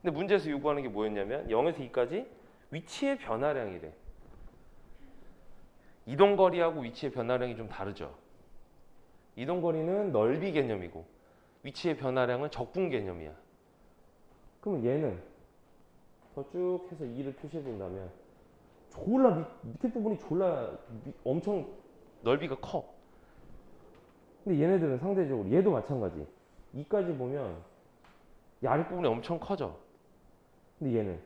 S1: 근데 문제에서 요구하는 게 뭐였냐면 0에서 2까지 위치의 변화량이래. 이동거리하고 위치의 변화량이 좀 다르죠. 이동거리는 넓이 개념이고 위치의 변화량은 적분 개념이야. 그러면 얘는 더 쭉 해서 2를 표시해 본다면 졸라 밑에 부분이 졸라 엄청 넓이가 커. 근데 얘네들은 상대적으로 얘도 마찬가지. 2까지 보면 이 아랫부분이 엄청 커져. 근데 얘는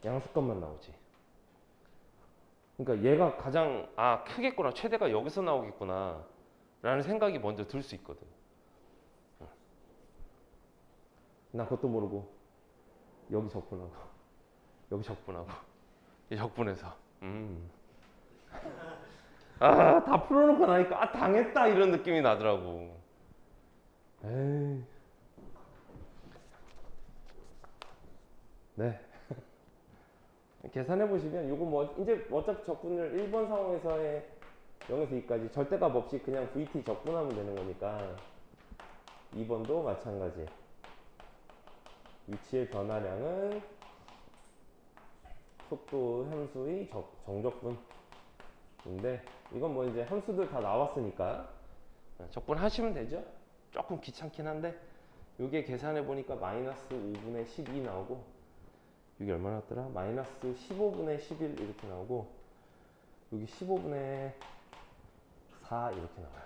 S1: 양수값만 나오지. 그러니까 얘가 가장 크겠구나, 최대가 여기서 나오겠구나 라는 생각이 먼저 들 수 있거든. 나 그것도 모르고 여기 적분하고 여기 적분하고 이 적분해서 다 풀어놓고 나니까 당했다 이런 느낌이 나더라고. 에이. 네. 계산해 보시면 요거 뭐 이제 어차피 적분을 1번 상황에서의 0에서 2까지 절대값 없이 그냥 VT 적분하면 되는 거니까 2번도 마찬가지. 위치의 변화량은 속도 함수의 정적분인데 이건 뭐 이제 함수들 다 나왔으니까 적분하시면 되죠. 조금 귀찮긴 한데 요게 계산해 보니까 마이너스 5분의 12 나오고 여기 얼마 나왔더라? 마이너스 15분의 11 이렇게 나오고 여기 15분의 4 이렇게 나와요.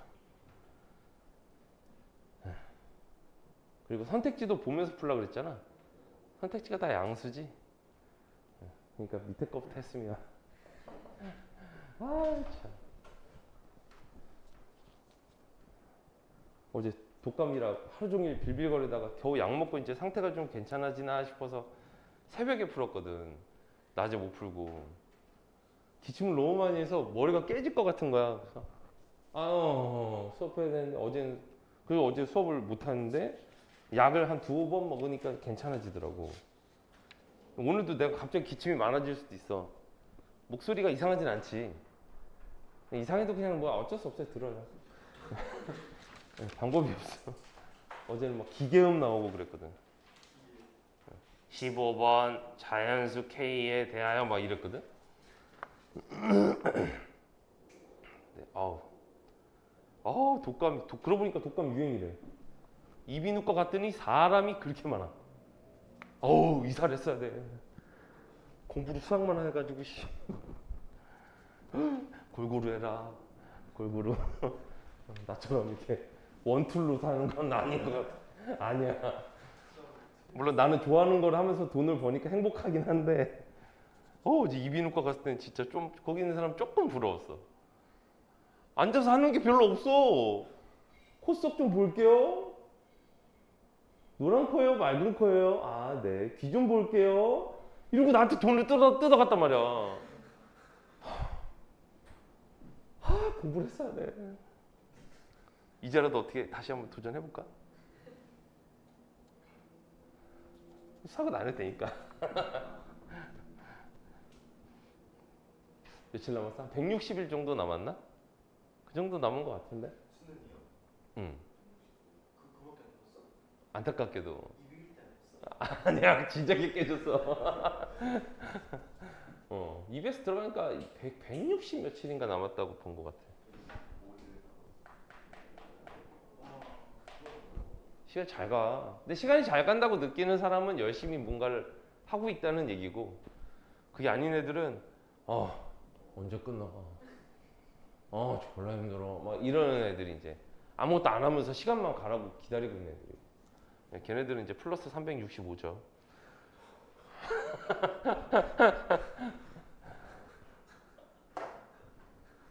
S1: 그리고 선택지도 보면서 풀려고 그랬잖아. 선택지가 다 양수지. 그러니까 밑에 거부터 했으면 참. 어제 독감이라 하루 종일 빌빌거리다가 겨우 약 먹고 이제 상태가 좀 괜찮아지나 싶어서 새벽에 풀었거든. 낮에 못 풀고 기침을 너무 많이 해서 머리가 깨질 것 같은 거야. 그래서 수업해야 되는데 그래서 어제 수업을 못 하는데 약을 한 2번 먹으니까 괜찮아지더라고. 오늘도 내가 갑자기 기침이 많아질 수도 있어. 목소리가 이상하진 않지. 이상해도 그냥 뭐 어쩔 수 없어요. 들어요. 방법이 없어. 어제는 막 기계음 나오고 그랬거든. 15번 자연수 K에 대하여 막 이랬거든. 네, 독감, 그러고 보니까 독감 유행이래. 이비인후과 갔더니 사람이 그렇게 많아. 이사를 했어야 돼. 공부를 수학만 해가지고 골고루 해라. 골고루. 나처럼 이렇게 원툴로 사는 건 아닌 것 같아. 아니야. 물론 나는 좋아하는 걸 하면서 돈을 버니까 행복하긴 한데 이제 이비인후과 갔을 때는 진짜 좀 거기 있는 사람 조금 부러웠어. 앉아서 하는 게 별로 없어. 콧속 좀 볼게요. 노란 코예요? 맑은 코예요? 아, 네. 귀 좀 볼게요. 이러고 나한테 돈을 뜯어갔단 말이야. 공부를 했어야 돼. 이제라도 어떻게 다시 한번 도전해볼까? 사고 안 했다니까. 며칠 남았어? 한 160일 정도 남았나? 그 정도 남은 것 같은데?
S3: 수능이요?
S1: 응.
S3: 그거밖에 안 남았어?
S1: 안타깝게도.
S3: 200일 때 안 했어?
S1: 아니야, 진작에 깨졌어. EBS 들어가니까 160 며칠인가 남았다고 본 것 같아. 시간 잘 가. 근데 시간이 잘 간다고 느끼는 사람은 열심히 뭔가를 하고 있다는 얘기고, 그게 아닌 애들은 언제 끝나? 졸라 힘들어. 막 이러는 애들이 이제 아무것도 안 하면서 시간만 가라고 기다리고 있는 애들이. 걔네들은 이제 플러스 365죠.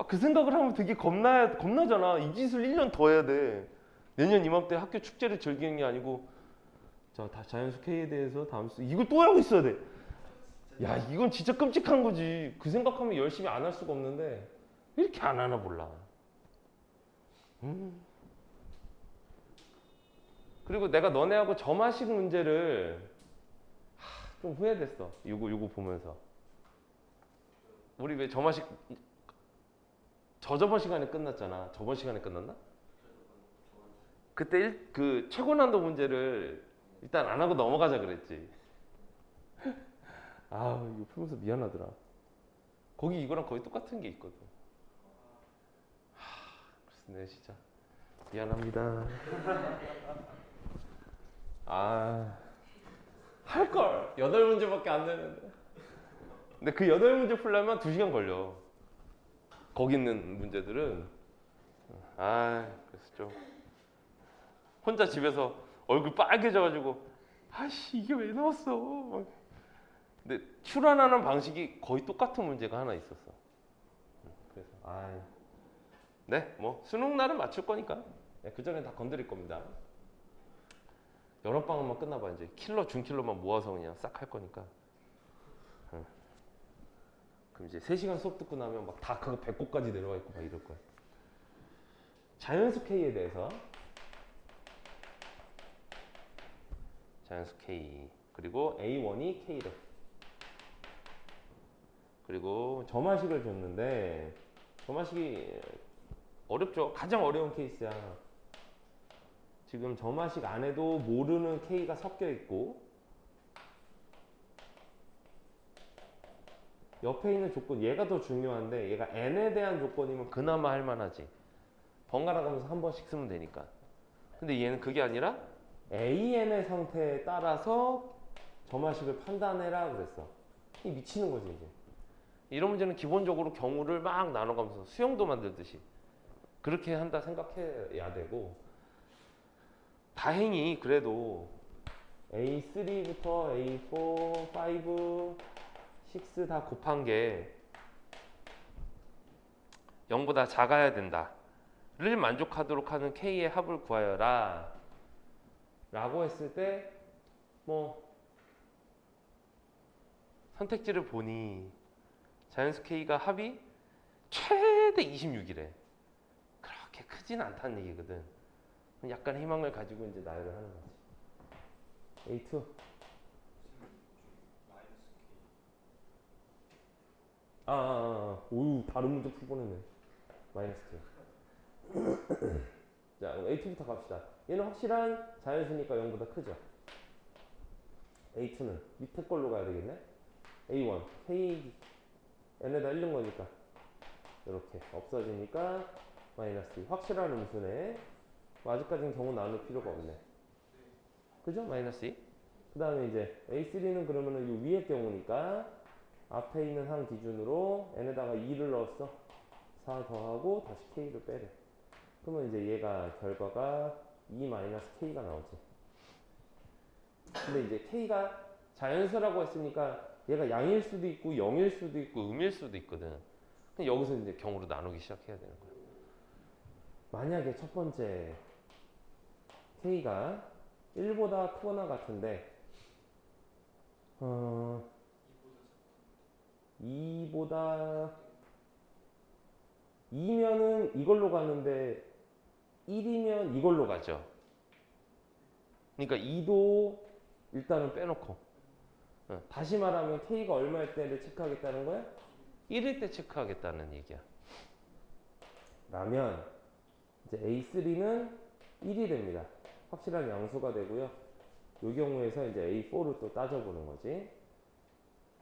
S1: 그 생각을 하면 되게 겁나잖아. 이 짓을 1년 더 해야 돼. 내년 이맘때 학교 축제를 즐기는 게 아니고, 자, 자연수 K에 대해서 다음 수 이걸 또 하고 있어야 돼. 야, 이건 진짜 끔찍한 거지. 그 생각하면 열심히 안 할 수가 없는데 왜 이렇게 안 하나 몰라. 그리고 내가 너네하고 점화식 문제를 좀 후회됐어. 요거 보면서. 우리 왜 점화식 저번 시간에 끝났잖아. 저번 시간에 끝났나? 그때 그 최고 난도 문제를 일단 안 하고 넘어가자 그랬지. 이거 풀면서 미안하더라. 거기 이거랑 거의 똑같은 게 있거든. 그래서 내 진짜 미안합니다. 할걸. 8문제밖에 안 되는데. 근데 그 8문제 풀려면 2시간 걸려. 거기 있는 문제들은. 그래서 좀 혼자 집에서 얼굴 빨개져가지고 이게 왜 나왔어. 근데 출안하는 방식이 거의 똑같은 문제가 하나 있었어. 그래서 네, 뭐 수능 날은 맞출 거니까 그 전에 다 건드릴 겁니다. 여름방학만 끝나봐. 이제 준킬러만 모아서 그냥 싹 할 거니까. 그럼 이제 3시간 수업 듣고 나면 막 다 그거 100곡까지 내려와 있고 막 이럴 거야. 자연수 K에 대해서. 자연수 K. 그리고 A1이 K래. 그리고 점화식을 줬는데, 점화식이 어렵죠. 가장 어려운 케이스야. 지금 점화식 안에도 모르는 K가 섞여 있고, 옆에 있는 조건, 얘가 더 중요한데, 얘가 N에 대한 조건이면 그나마 할만하지. 번갈아 가면서 한 번씩 쓰면 되니까. 근데 얘는 그게 아니라 AN의 상태에 따라서 점화식을 판단해라 그랬어. 이 미치는 거지 이제. 이런 문제는 기본적으로 경우를 막 나눠가면서 수영도 만들듯이 그렇게 한다 생각해야 되고, 다행히 그래도 A3부터 A4, 5, 6 다 곱한 게 0보다 작아야 된다 를 만족하도록 하는 K의 합을 구하여라 라고 했을 때, 뭐 선택지를 보니 자연수 K가 합이 최대 26이래. 그렇게 크진 않다는 얘기거든. 약간 희망을 가지고 이제 나열을 하는 거지. A2. 오유, 다른 문제 풀 뻔했네. 마이너스 2. 자, A2부터 갑시다. 얘는 확실한 자연수니까 0보다 크죠. A2는 밑에 걸로 가야 되겠네. A1, K n에다 1는 거니까 이렇게 없어지니까 마이너스 2. 확실한 음수네. 아직까지는 경우 나눌 필요가 없네. 그죠? 마이너스 2. 그 다음에 이제 A3는 그러면은 이 위의 경우니까 앞에 있는 한 기준으로 n에다가 2를 넣었어. 4 더하고 다시 k를 빼래. 그러면 이제 얘가 결과가 2-k가 나오지. 근데 이제 k가 자연수라고 했으니까 얘가 양일 수도 있고 0일 수도 있고 음일 수도 있거든. 그럼 여기서 이제 경우로 나누기 시작해야 되는 거야. 만약에 첫 번째 k가 1보다 크거나 같은데 2보다 2면은 이걸로 가는데 1이면 이걸로 가죠. 그러니까 2도 일단은 빼놓고 다시 말하면 k가 얼마일 때를 체크하겠다는 거야? 1일 때 체크하겠다는 얘기야. 라면 이제 A3는 1이 됩니다. 확실한 양수가 되고요. 이 경우에서 이제 A4를 또 따져보는 거지.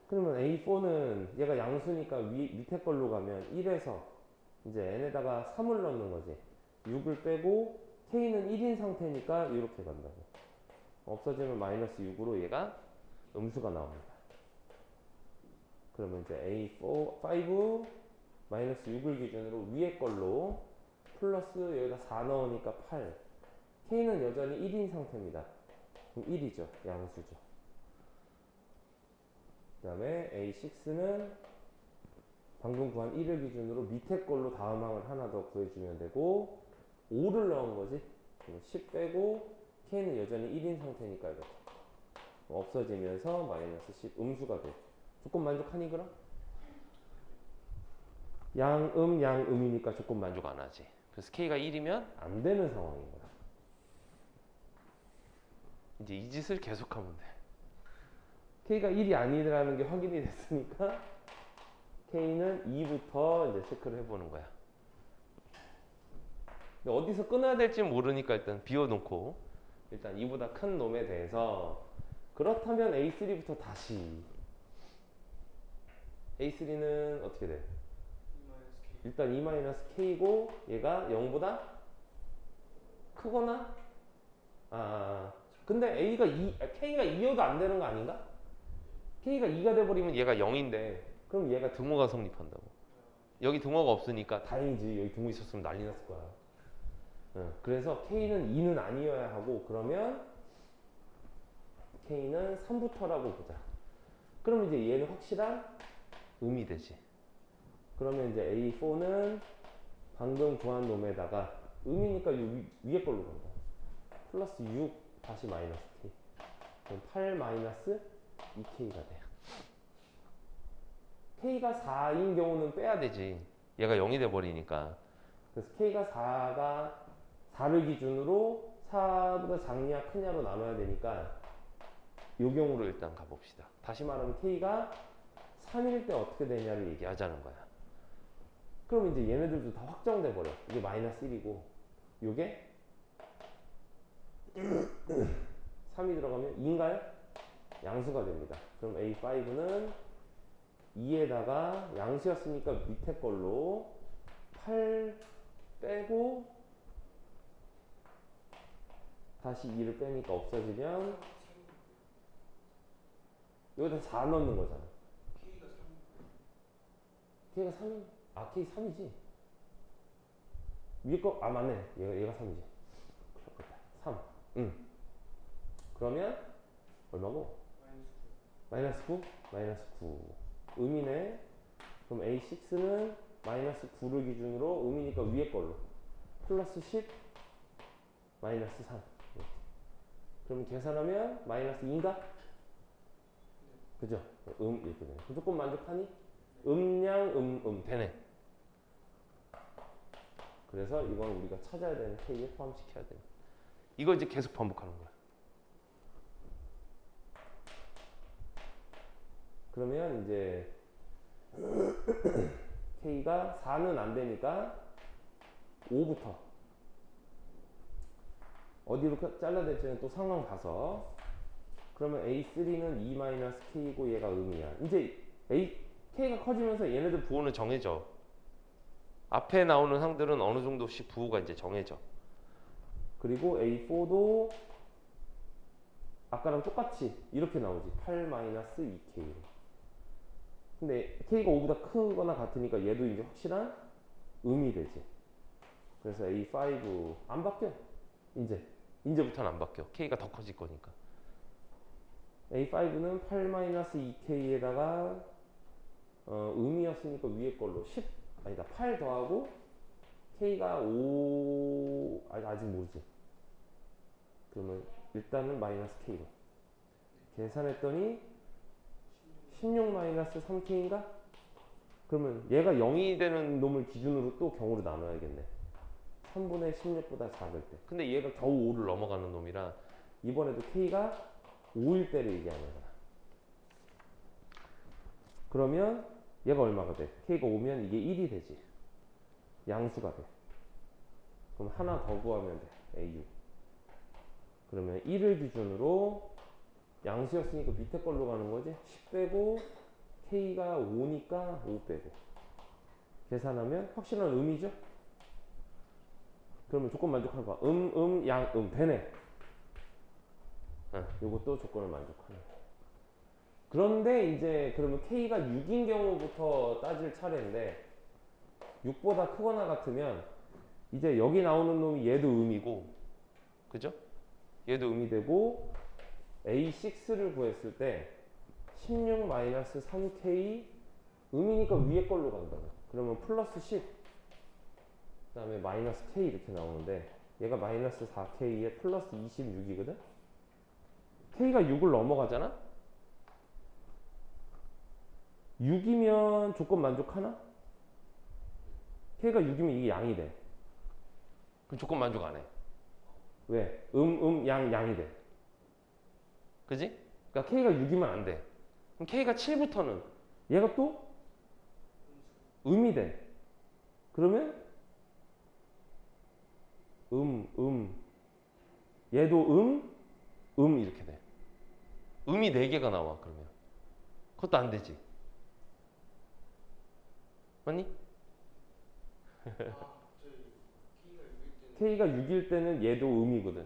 S1: 그러면 A4는 얘가 양수니까 밑에 걸로 가면 1에서 이제 n에다가 3을 넣는 거지. 6을 빼고 k는 1인 상태니까 이렇게 간다고. 없어지면 마이너스 6으로 얘가 음수가 나옵니다. 그러면 이제 A5 마이너스 6을 기준으로 위에 걸로 플러스 여기다 4 넣으니까 8. k는 여전히 1인 상태입니다. 그럼 1이죠. 양수죠. 그 다음에 A6는 방금 구한 1을 기준으로 밑에 걸로 다음 항을 하나 더 구해주면 되고 5를 넣은 거지. 그럼 10 빼고 k는 여전히 1인 상태니까 이렇게 없어지면서 마이너스 10 음수가 돼. 조건 만족하니 그럼? 양음이니까 조건 만족 안 하지. 그래서 k가 1이면 안 되는 상황인 거야. 이제 이 짓을 계속하면 돼. k가 1이 아니라는 게 확인이 됐으니까 k는 2부터 이제 체크를 해보는 거야. 근데 어디서 끊어야 될지 모르니까 일단 비워놓고 일단 2보다 큰 놈에 대해서 그렇다면 A3부터 다시 A3는 어떻게 돼? 일단 2-k고 얘가 0보다 크거나 근데 K가 2여도 안 되는 거 아닌가? K가 2가 돼버리면 얘가 0인데 그럼 얘가 등호가 성립한다고. 여기 등호가 없으니까 다행이지. 여기 등호 있었으면 난리 났을 거야. 그래서 K는 2는 아니어야 하고 그러면 K는 3부터라고 보자. 그럼 이제 얘는 확실한 음이 되지. 그러면 이제 A4는 방금 구한 놈에다가 음이니까 위에 걸로 간다. 플러스 6 다시 마이너스 K. 그럼 8 마이너스 2K가 돼요. K가 4인 경우는 빼야 되지. 얘가 0이 돼버리니까. 그래서 K가 4를 기준으로 4보다 작냐 크냐로 나눠야 되니까 이 경우로 일단 가봅시다. 다시 말하면 K가 3일 때 어떻게 되냐를 얘기하자는 거야. 그럼 이제 얘네들도 다 확정돼 버려. 이게 마이너스 1이고 이게 3이 들어가면 2인가요? 양수가 됩니다. 그럼 A5는 2에다가 양수였으니까 밑에 걸로 8 빼고 다시 2를 빼니까 없어지면 여기다 4 넣는 거잖아. K가 3. K 3이지. 위에 거, 맞네. 얘가 3이지. 3. 그러면 얼마고? 마이너스 9? 마이너스 9. 음이네. 그럼 A6는 마이너스 9를 기준으로 음이니까 위에 걸로 플러스 10 마이너스 3. 그럼 계산하면 마이너스 2인가? 그죠? 이렇게 되네. 무조건 만족하니? 음양 되네. 그래서 이건 우리가 찾아야 되는 K에 포함시켜야 돼. 이걸 이제 계속 반복하는 거야. 그러면 이제 K가 4는 안 되니까 5부터 어디로 잘라낼지는 또 상황 봐서. 그러면 A3는 2-K고 얘가 음이야. 이제 K가 커지면서 얘네들 부호는 정해져. 앞에 나오는 항들은 어느 정도씩 부호가 이제 정해져. 그리고 A4도 아까랑 똑같이 이렇게 나오지. 8-2K. 근데 K가 5보다 크거나 같으니까 얘도 이제 확실한 음이 되지. 그래서 A5 안 바뀌어. 이제부터는 안 바뀌어. K가 더 커질 거니까. A5는 8-2K에다가 음이었으니까 위에 걸로 10 아니다 8 더하고 K가 5 아직 모르지. 그러면 일단은 마이너스 K로 계산했더니 16-3K인가? 그러면 얘가 0이 되는 놈을 기준으로 또 경우를 나눠야겠네. 3분의 16보다 작을 때. 근데 얘가 겨우 5를 넘어가는 놈이라 이번에도 K가 5일 때를 얘기하는 거야. 그러면 얘가 얼마가 돼? K가 5면 이게 1이 되지. 양수가 돼. 그럼 하나 더 구하면 돼. AU. 그러면 1을 기준으로 양수였으니까 밑에 걸로 가는 거지. 10 빼고 K가 5니까 5 빼고 계산하면 확실한 음이죠? 그러면 조건 만족하는 거야. 양, 되네. 요것도 조건을 만족하는 거야. 그런데 이제 그러면 K가 6인 경우부터 따질 차례인데 6보다 크거나 같으면 이제 여기 나오는 놈이 얘도 음이고 그죠? 얘도 음이 되고 A6를 구했을 때 16-3K 음이니까 위에 걸로 간다고. 그러면 플러스 10 그 다음에 마이너스 K 이렇게 나오는데 얘가 마이너스 4K에 플러스 26이거든? K가 6을 넘어가잖아? 6이면 조건 만족하나? K가 6이면 이게 양이 돼. 그럼 조건 만족 안 해. 왜? 양이 돼. 그지? 그러니까 K가 6이면 안 돼. 그럼 K가 7부터는 얘가 또 음이 돼. 그러면 얘도 이렇게 돼. 음이 4개가 나와 그러면. 그것도 안 되지. 맞니? K가 6일 때는 얘도 음이거든.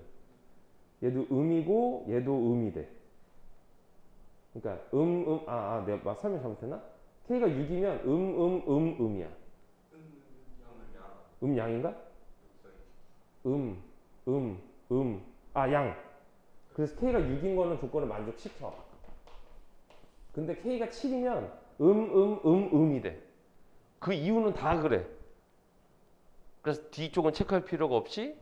S1: 얘도 음이고 얘도 음이 돼. 그러니까 내가 설명 잘못했나? K가 6이면 음이야. 양인가? 양. 그래서 K가 6인 거는 조건을 만족시켜. 근데 K가 7이면 음이 돼. 그 이유는 다 그래. 그래서 뒤쪽은 체크할 필요가 없이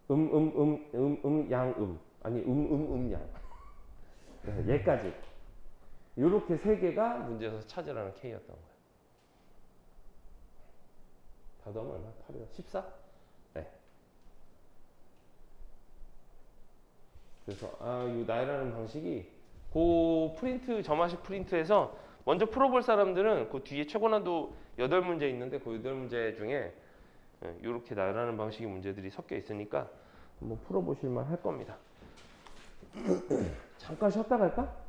S1: 양. 아니 양. 네, 얘까지. 요렇게 세 개가 문제에서 찾으라는 K였던 거야. 다 더하면 얼마? 8이다. 14? 네. 그래서 이 나열하는 방식이 그 프린트 점화식 프린트에서 먼저 풀어볼 사람들은 그 뒤에 최고난도 8문제 있는데 그 8문제 중에 이렇게 나열하는 방식의 문제들이 섞여 있으니까 한번 풀어보실 만 할 겁니다. 잠깐 쉬었다 갈까?